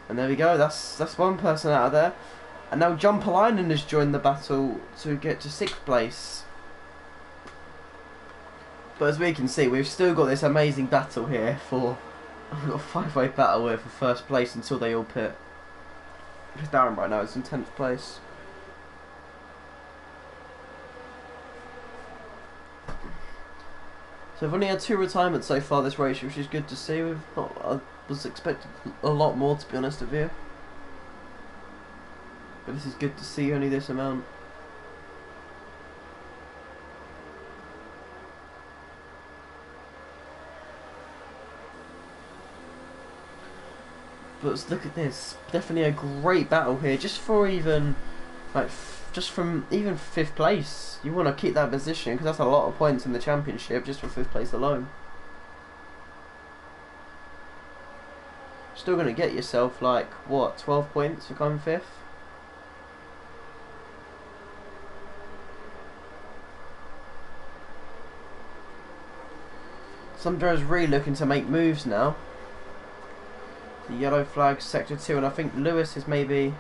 And there we go, that's one person out of there. And now Jumpalainen has joined the battle to get to 6th place. But as we can see, we've still got this amazing battle here for... We've got a 5-way battle here for 1st place until they all pit. Because Darren right now is in 10th place. So we've only had 2 retirements so far this race, which is good to see. I was expecting a lot more, to be honest with you. But this is good to see, only this amount. But let's look at this. Definitely a great battle here, just for even, like, just from even 5th place. You want to keep that position because that's a lot of points in the championship just for 5th place alone. Still going to get yourself like what, 12 points for coming 5th. Some drivers really looking to make moves now. The yellow flag, sector 2, and I think Lewis is maybe...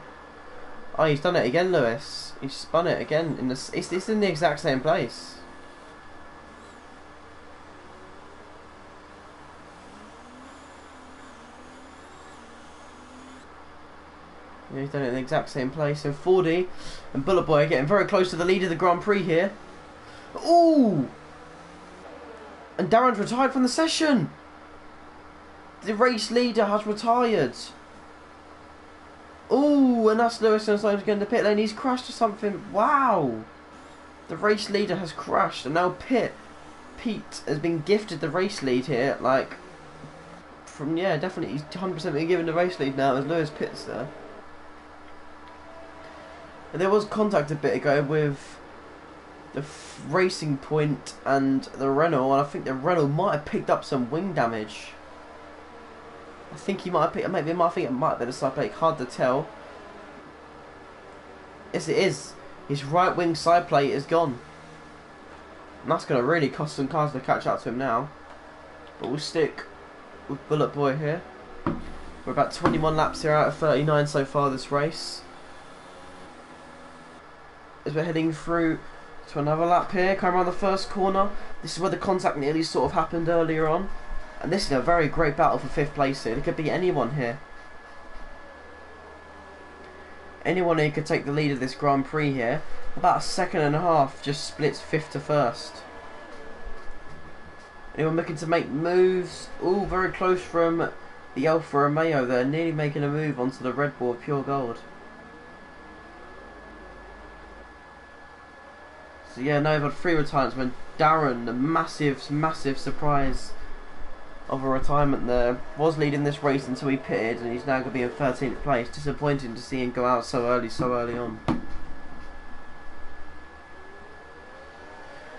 Oh, he's done it again, Lewis. He's spun it again. It's in the exact same place. Yeah, he's done it in the exact same place. And 4D and Bullet Boy are getting very close to the lead of the Grand Prix here. Ooh! And Darren's retired from the session. The race leader has retired. Ooh, and that's Lewis and Simon's going to pit lane. He's crashed or something. Wow. The race leader has crashed. And now Pete has been gifted the race lead here. Like, from, yeah, definitely. He's 100% been given the race lead now as Lewis pits there. And there was contact a bit ago with the Racing Point and the Renault. And I think the Renault might have picked up some wing damage. I think he might have picked up, maybe I think it might have been a side plate, hard to tell. Yes, it is. His right wing side plate is gone. And that's going to really cost some cars to catch up to him now. But we'll stick with Bullet Boy here. We're about 21 laps here out of 39 so far this race. As we're heading through to another lap here, coming around the first corner. This is where the contact nearly sort of happened earlier on. And this is a very great battle for 5th place here. It could be anyone here. Anyone here could take the lead of this Grand Prix here. About a second and a half just splits 5th to 1st. Anyone looking to make moves? Ooh, very close from the Alfa Romeo there. Nearly making a move onto the Red Bull Pure Gold. So yeah, now we've had 3 retirements when Darren, the massive surprise of a retirement there, was leading this race until he pitted, and he's now going to be in 13th place. Disappointing to see him go out so early on.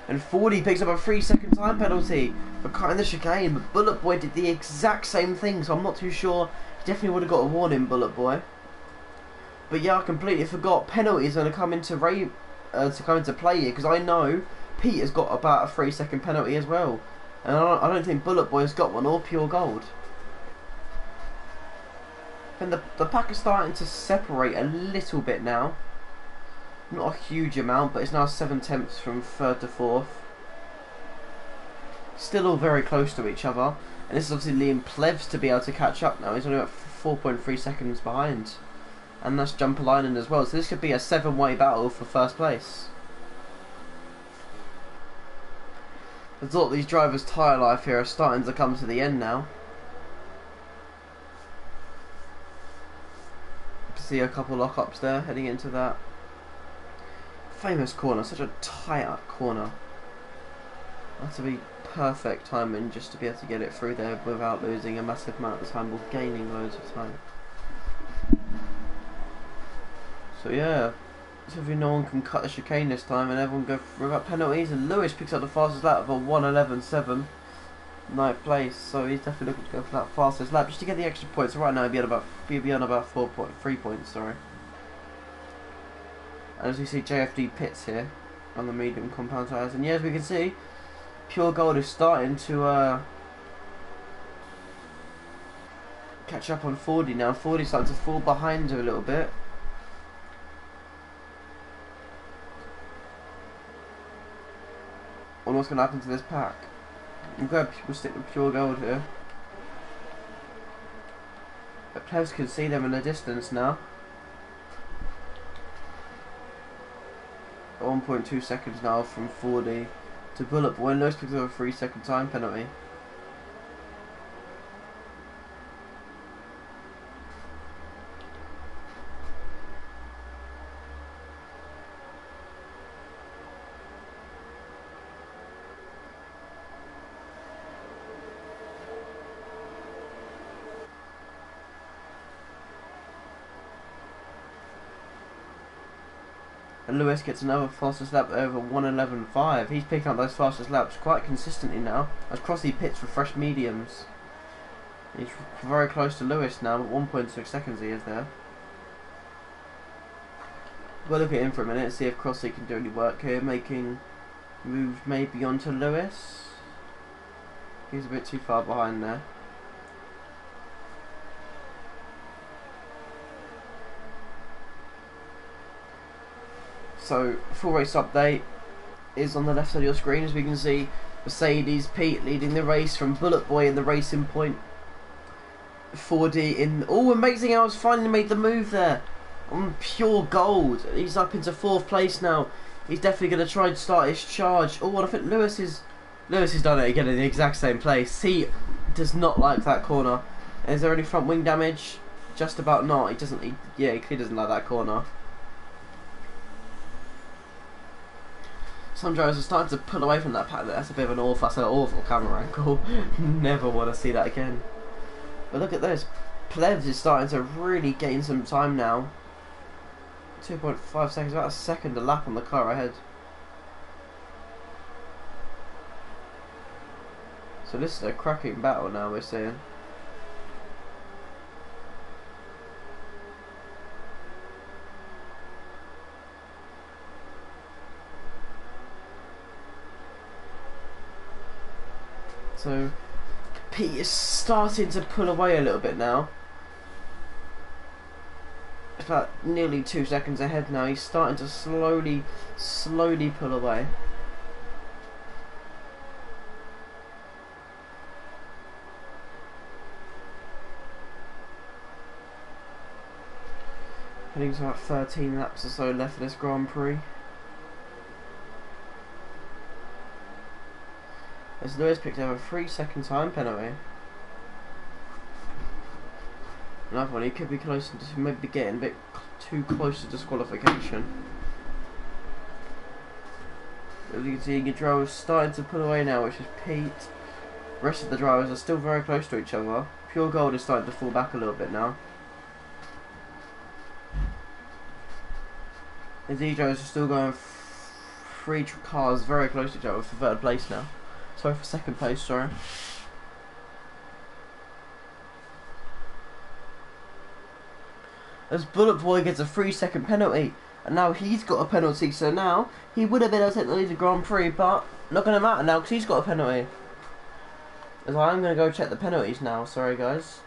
And 40 picks up a 3-second time penalty for cutting the chicane, but Bullet Boy did the exact same thing, so I'm not too sure. He definitely would have got a warning, Bullet Boy. But yeah, I completely forgot penalties are going to come into play here, because I know Pete has got about a 3-second penalty as well. And I don't think Bullet Boy's got one, or Pure Gold. And the pack is starting to separate a little bit now. Not a huge amount, but it's now 7/10 from 3rd to 4th. Still all very close to each other. And this is obviously Liam Plevs to be able to catch up now. He's only about 4.3 seconds behind. And that's Jumpalainen as well. So this could be a 7-way battle for 1st place. I thought these drivers' tyre life here are starting to come to the end now. See a couple lockups there heading into that famous corner. Such a tight corner. That to be perfect timing just to be able to get it through there without losing a massive amount of time or gaining loads of time. So yeah. So if no one can cut the chicane this time and everyone go without penalties, and Lewis picks up the fastest lap of a 1:11.7. ninth place, so he's definitely looking to go for that fastest lap just to get the extra points. So right now he'd be on about 3 points, sorry. And as we see, JFD pits here on the medium compound tyres, and yeah, as we can see, Pure Gold is starting to catch up on 40 now. 40 starting to fall behind her a little bit. And what's going to happen to this pack? I'm glad people stick with Pure Gold here. But players can see them in the distance now. At 1.2 seconds now from 40 to Bullet Boy. Lewis picks up a 3-second time penalty. And Lewis gets another fastest lap over 1:11.5. He's picking up those fastest laps quite consistently now, as Crossy pits for fresh mediums. He's very close to Lewis now, but 1.6 seconds he is there. We'll look at him for a minute, see if Crossy can do any work here, making moves maybe onto Lewis. He's a bit too far behind there. So, full race update is on the left side of your screen. As we can see, Mercedes, Pete leading the race from Bullet Boy in the racing point. 4D in... Oh, amazing hours finally made the move there. On Pure Gold. He's up into 4th place now. He's definitely going to try and start his charge. Oh, and I think Lewis has done it again in the exact same place. He does not like that corner. Is there any front wing damage? Just about not. He doesn't... yeah, he clearly doesn't like that corner. Some drivers are starting to pull away from that pattern. That's a bit of an awful camera angle. Never want to see that again. But look at this. Plebs is starting to really gain some time now. 2.5 seconds, about a second a lap on the car ahead. So this is a cracking battle now, we're seeing. So Pete is starting to pull away a little bit now. It's about nearly 2 seconds ahead now. He's starting to slowly pull away. Heading to about 13 laps or so left for this Grand Prix. As Lewis picked up a 3-second time penalty. Another one, he could be close to maybe getting a bit too close to disqualification. As you can see, your drivers starting to pull away now, which is Pete. The rest of the drivers are still very close to each other. Pure Gold is starting to fall back a little bit now. These drivers are still going 3 cars very close to each other for 3rd place now. Sorry, for 2nd place, sorry. As Bullet Boy gets a 3-second penalty, and now he's got a penalty, so now he would have been able to take the lead of the Grand Prix, but not going to matter now because he's got a penalty. As I'm going to go check the penalties now, sorry guys.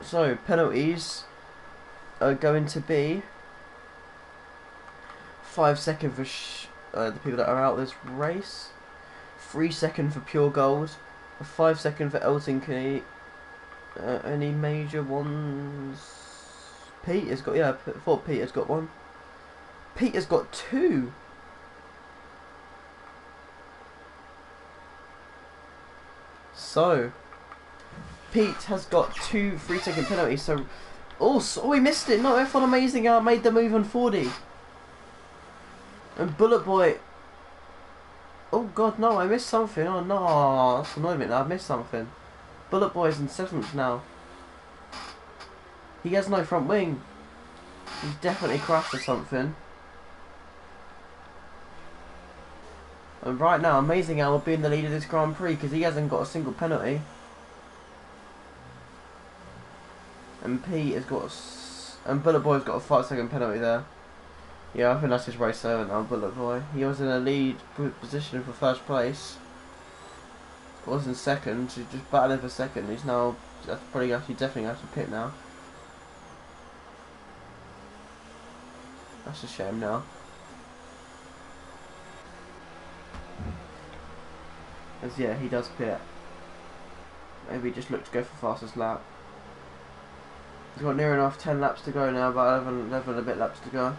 So, penalties are going to be 5 seconds for the people that are out of this race. 3 seconds for Pure Gold, a 5 second for Elton Key. Any major ones? Pete has got, yeah, I thought Pete has got one. Pete has got 2. So, Pete has got 2 3-second penalties. So, oh, we missed it. No, F1 Amazing made the move on 40. And Bullet Boy. Oh god, no, I missed something. Oh no, that's annoying me now. I've missed something. Bullet Boy's in 7th now. He has no front wing. He's definitely crashed or something. And right now, Amazing Al will be in the lead of this Grand Prix because he hasn't got a single penalty. And Pete has got and Bullet Boy's got a 5-second penalty there. Yeah, I think that's his race over now, Bullet Boy. He was in a lead position for first place. Was in second, he's just battling for second. He's now definitely has to pit now. That's a shame now. As yeah, he does pit. Maybe he just looked to go for fastest lap. He's got near enough 10 laps to go now, about 11 and a bit laps to go.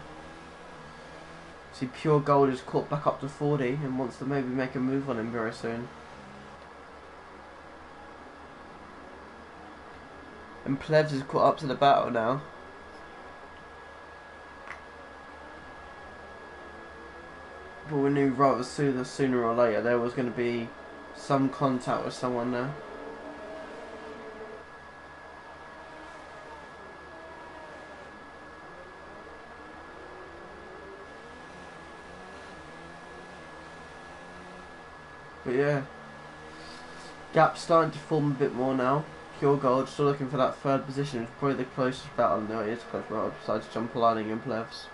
See, Pure Gold is caught back up to 40 and wants to maybe make a move on him very soon. And Plebs is caught up to the battle now. But we knew rather sooner or later there was going to be some contact with someone there. But yeah, gap's starting to form a bit more now. Pure Gold still looking for that third position. It's probably the closest battle now. It is close battle besides Jump Lining and Plebs.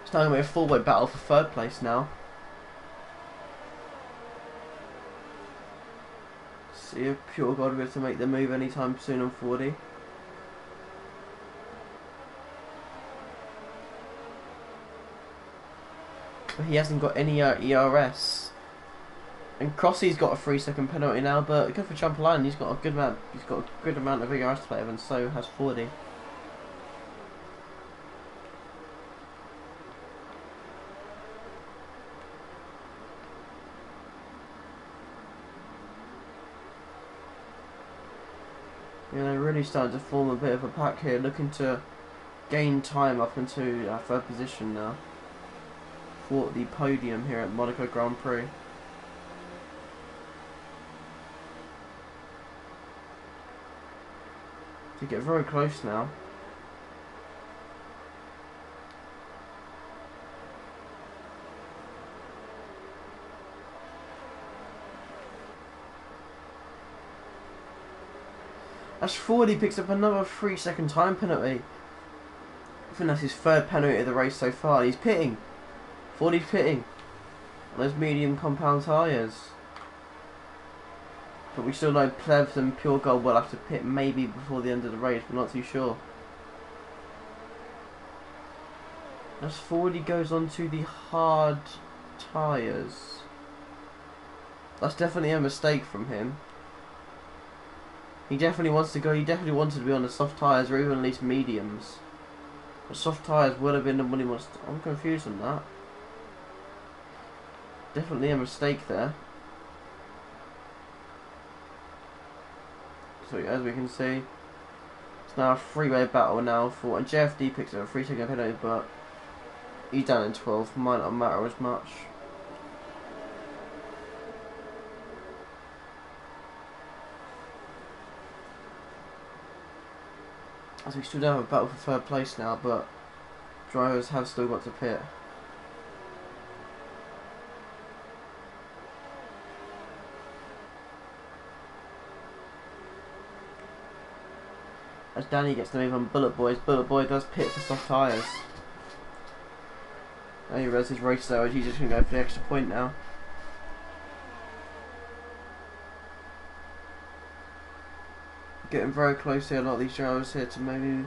It's now going to be a full-way battle for third place now. See if Pure Gold will be able to make the move anytime soon on 40. But he hasn't got any ERS. And Crossy's got a 3-second penalty now, but good for Trampoline. He's got a good amount. He's got a good amount of ERS to play with, and so has 40. Yeah, they're really starting to form a bit of a pack here, looking to gain time up into third position now for the podium here at Monaco Grand Prix. To get very close now. As 40 picks up another 3-second time penalty. I think that's his third penalty of the race so far. He's pitting. 40's pitting on those medium compound tyres. But we still know Plebs and Pure Gold will have to pit maybe before the end of the race. We're not too sure. As 40 goes on to the hard tyres. That's definitely a mistake from him. He definitely wants to go. He definitely wanted to be on the soft tyres or even at least mediums. But soft tyres would have been the one he wants to. I'm confused on that. Definitely a mistake there. So as we can see, it's now a 3-way battle now for. And JFD picks up a 3-second penalty, but he's down in 12th. Might not matter as much. As we still don't have a battle for third place now, but drivers have still got to pit. As Danny gets to move on Bullet Boys, Bullet Boy does pit for soft tyres. Now he realizes his race though, he's just going to go for the extra point now. Getting very close here, a lot of these drivers here to maybe.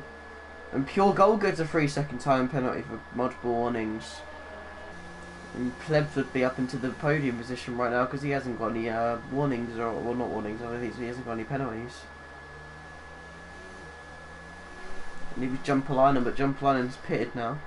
And Pure Gold gets a 3-second time penalty for multiple warnings. And Plebs would be up into the podium position right now because he hasn't got any warnings, or well, not warnings, I think he hasn't got any penalties. And he was Jump Liner, but Jump Liner's pitted now.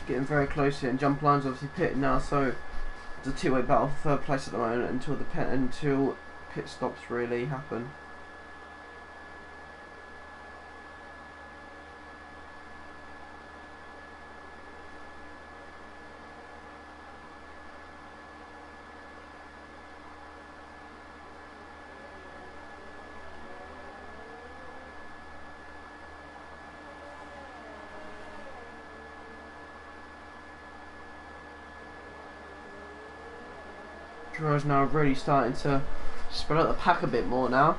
Getting very close here, and Jump Line's obviously pitted now, so it's a 2-way battle for third place at the moment until pit stops really happen. Drivers now really starting to spread out the pack a bit more now,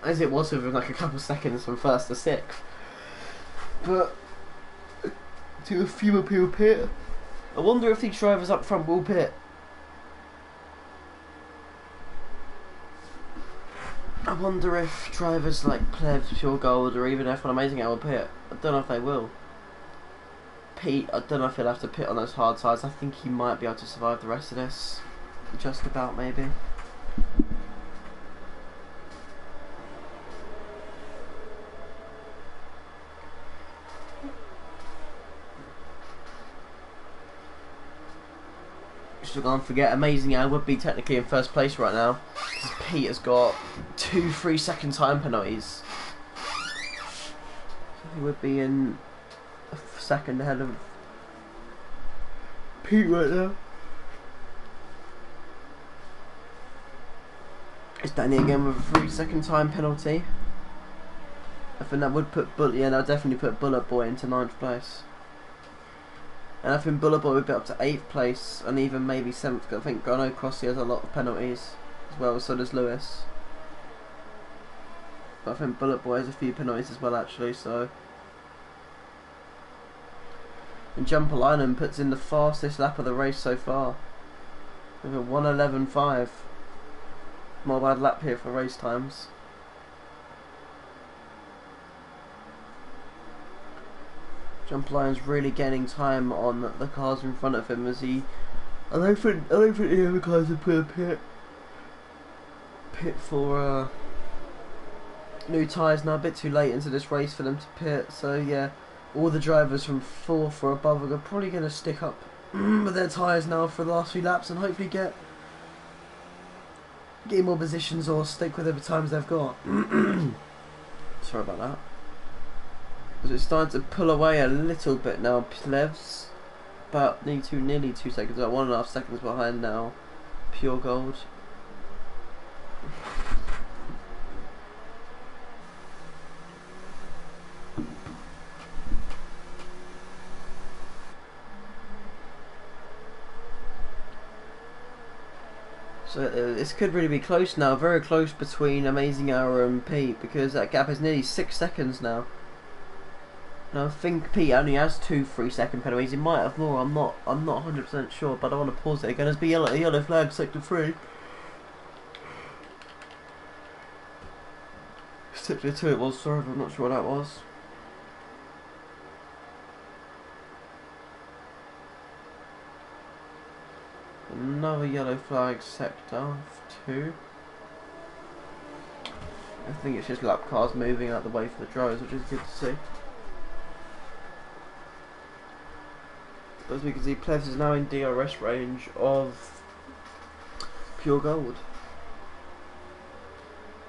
as it was within like a couple seconds from first to sixth. But to a fewer people pit. I wonder if these drivers up front will pit. I wonder if drivers like Plebs, Pure Gold, or even F1 Amazing Hour will pit. I don't know if they will. Pete, I don't know if he'll have to pit on those hard sides. I think he might be able to survive the rest of this. Just about, maybe. Still can't forget, Amazing Hour would be technically in first place right now, because Pete has got 2 3-second time penalties. So he would be in a second ahead of Pete right now. It's Danny again with a 3-second time penalty. I think that would put I'll definitely put Bullet Boy into 9th place. And I think Bullet Boy would be up to 8th place and even maybe 7th. I think Gono Crossi has a lot of penalties as well, so does Lewis. But I think Bullet Boy has a few penalties as well actually, so. And Jumper Linen puts in the fastest lap of the race so far with a 1:11.5. Not a bad lap here for race times. Jump Lion's really gaining time on the cars in front of him as he. I don't think the other guys have put a pit for new tyres now. A bit too late into this race for them to pit. So yeah, all the drivers from 4th or above are probably going to stick up with their tyres now for the last few laps and hopefully get more positions or stick with the times they've got. Sorry about that. Because it's starting to pull away a little bit now. Plevs about nearly 2 seconds, about 1.5 seconds behind now. Pure Gold. So this could really be close now, very close between Amazing Hour and Pete, because that gap is nearly 6 seconds now. And I think Pete only has 2 3-second penalties. He might have more. I'm not 100% sure, but I want to pause it again. There's a yellow flag, sector 3. Sector 2 it was. Sorry, I'm not sure what that was. Another yellow flag, sector 2. I think it's just lap cars moving out the way for the drivers, which is good to see. But as we can see, Plevs is now in DRS range of Pure Gold.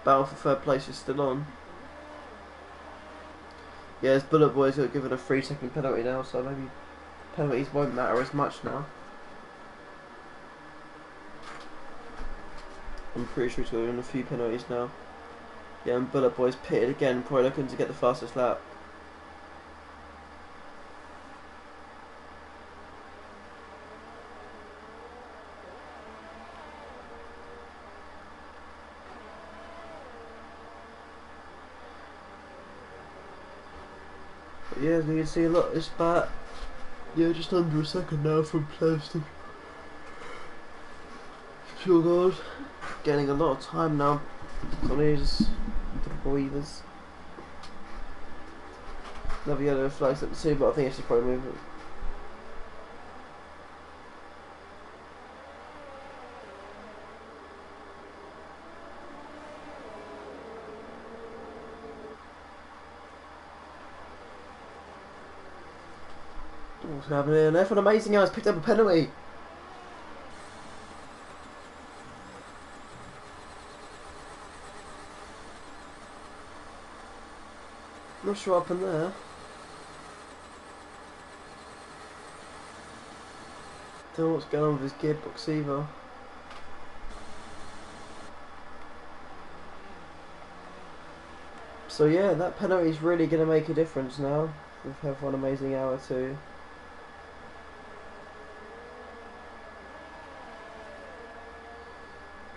Battle for 3rd place is still on. Yeah, this Bullet Boy's got given a 3-second penalty now, so maybe penalties won't matter as much now. I'm pretty sure he's got in a few penalties now. Yeah, and Bullet Boy's pitted again, probably looking to get the fastest lap. But yeah, as we can see, a lot is back. Yeah, just under a second now from Plevs to Pure Gold. Getting a lot of time now on these boilers. Another yellow flag at the 2, but I think it's just probably movement. What's happening? F1 Amazing Hours picked up a penalty. Not sure what happened there. Don't know what's going on with his gearbox either. So yeah, that penalty is really going to make a difference now. We've had one amazing hour too.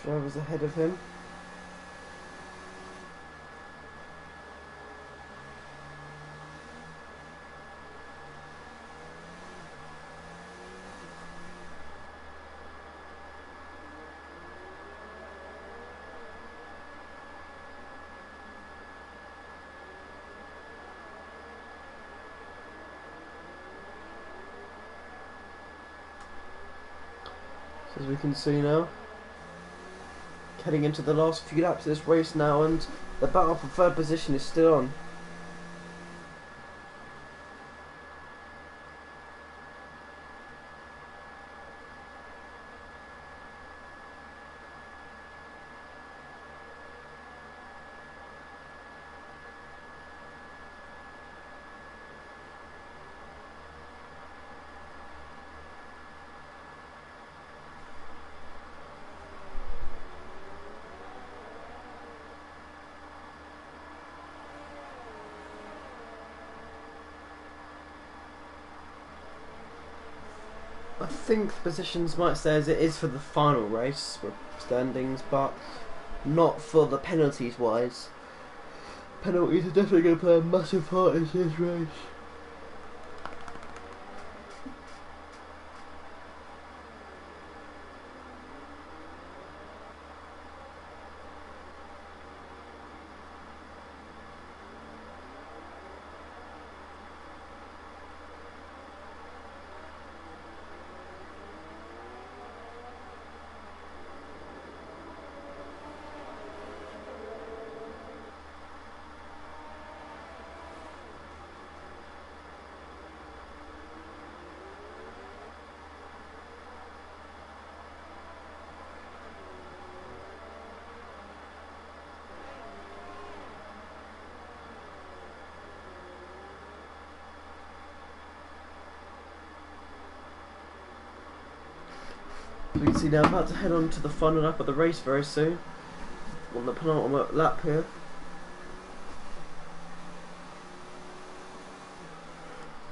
Driver's ahead of him. As we can see now, heading into the last few laps of this race now, and the battle for third position is still on. I think the positions might say as it is for the final race standings, but not for the penalties wise. Penalties are definitely going to play a massive part in this race. We can see now I'm about to head on to the final lap of the race very soon. On the penultimate lap here.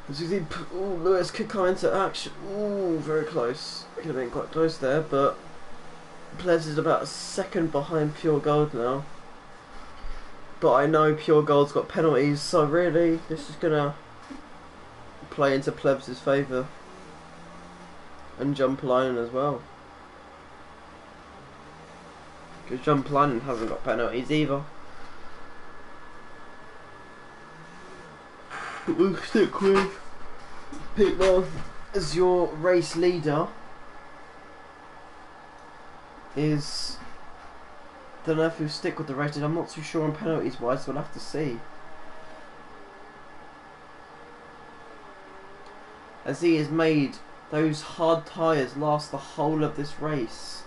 As you see, Lewis could come into action. Ooh, very close. Could have been quite close there, but Plez is about a second behind Pure Gold now. But I know Pure Gold's got penalties, so really this is gonna play into Plebs' favour. And Jump Line as well. Because Jump Line hasn't got penalties either. We'll stick with Pete now as your race leader. Don't know if he'll stick with the race. I'm not too sure on penalties wise, so we'll have to see. As he has made those hard tyres last the whole of this race.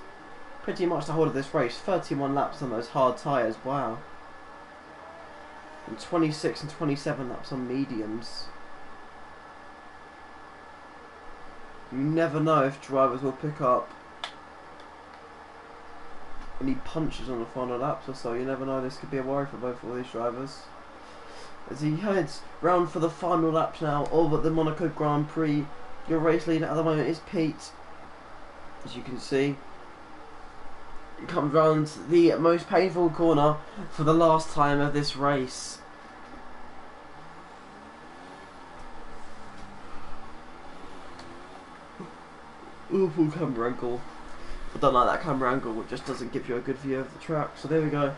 Pretty much the whole of this race. 31 laps on those hard tyres, wow. And 26 and 27 laps on mediums. You never know if drivers will pick up any punches on the final laps or so. You never know, this could be a worry for both of these drivers. As he heads round for the final laps now over the Monaco Grand Prix. Your race leader at the moment is Pete, as you can see. He comes round the most painful corner for the last time of this race. Awful camera angle. I don't like that camera angle, it just doesn't give you a good view of the track. So there we go.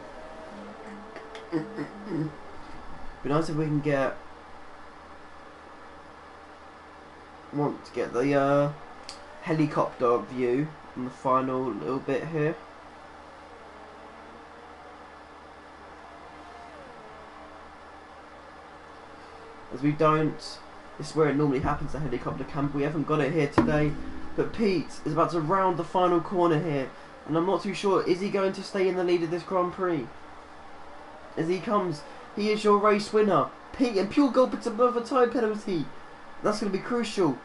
Be nice if we can get the helicopter view on the final little bit here. As we don't, this is where it normally happens, the helicopter cam, we haven't got it here today. But Pete is about to round the final corner here, and I'm not too sure, is he going to stay in the lead of this Grand Prix? As he comes, he is your race winner, Pete, and Pure Gold puts another time penalty. That's going to be crucial.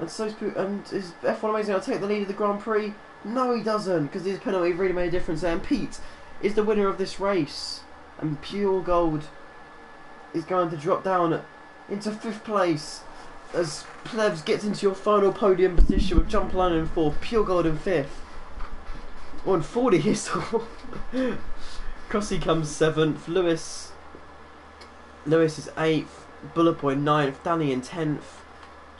And so is F1 Amazing? I'll take the lead of the Grand Prix. No, he doesn't, because his penalty really made a difference there. And Pete is the winner of this race. And Pure Gold is going to drop down into 5th place as Plebs gets into your final podium position with Jump Line in 4th, Pure Gold in 5th. On 40 years old. Crossy comes 7th, Lewis is 8th, Bullet Boy 9th, Danny in 10th,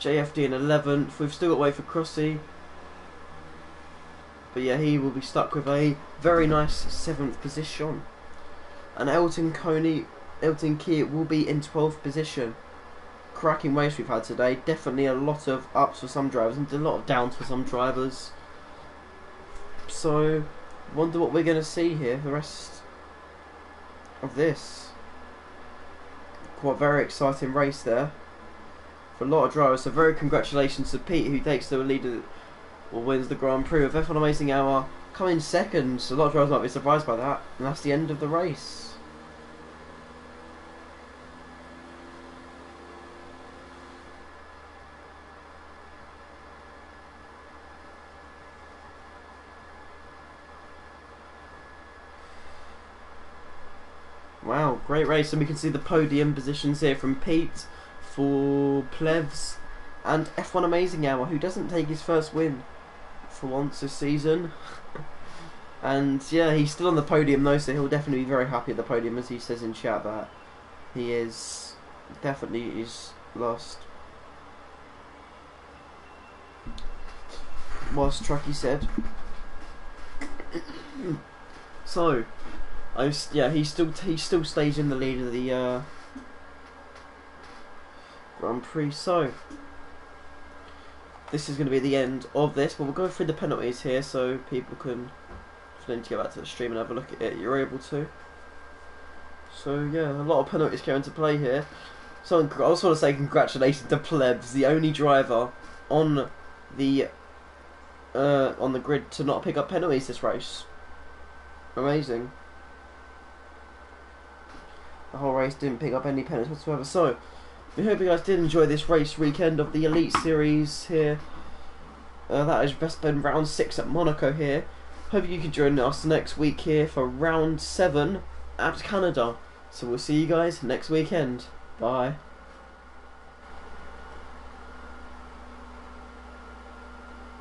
JFD in 11th. We've still got to wait for Crossy. But yeah, he will be stuck with a very nice 7th position. And Elton Key will be in 12th position. Cracking race we've had today. Definitely a lot of ups for some drivers and a lot of downs for some drivers. So, wonder what we're going to see here for the rest of this. Quite a very exciting race there for a lot of drivers. So very congratulations to Pete, who takes the lead or wins the Grand Prix with F1 Amazing Hour coming second. So a lot of drivers might be surprised by that. And that's the end of the race. Wow, great race, and we can see the podium positions here from Pete for Plevs and F1 Amazing Hour, who doesn't take his first win for once this season. And yeah, he's still on the podium though, so he'll definitely be very happy at the podium, as he says in chat that he is definitely his last track, he said. So yeah, he still stays in the lead of the Grand Prix. So this is going to be the end of this, but we'll go through the penalties here so people can, if they need to go back to the stream and have a look at it, you're able to. So yeah, a lot of penalties came into play here. So I also want to say congratulations to Plebs, the only driver on the grid to not pick up penalties this race. Amazing. The whole race didn't pick up any penalties whatsoever. So we hope you guys did enjoy this race weekend of the Elite Series here. That has best been round 6 at Monaco here. Hope you can join us next week here for round 7 at Canada. So we'll see you guys next weekend. Bye.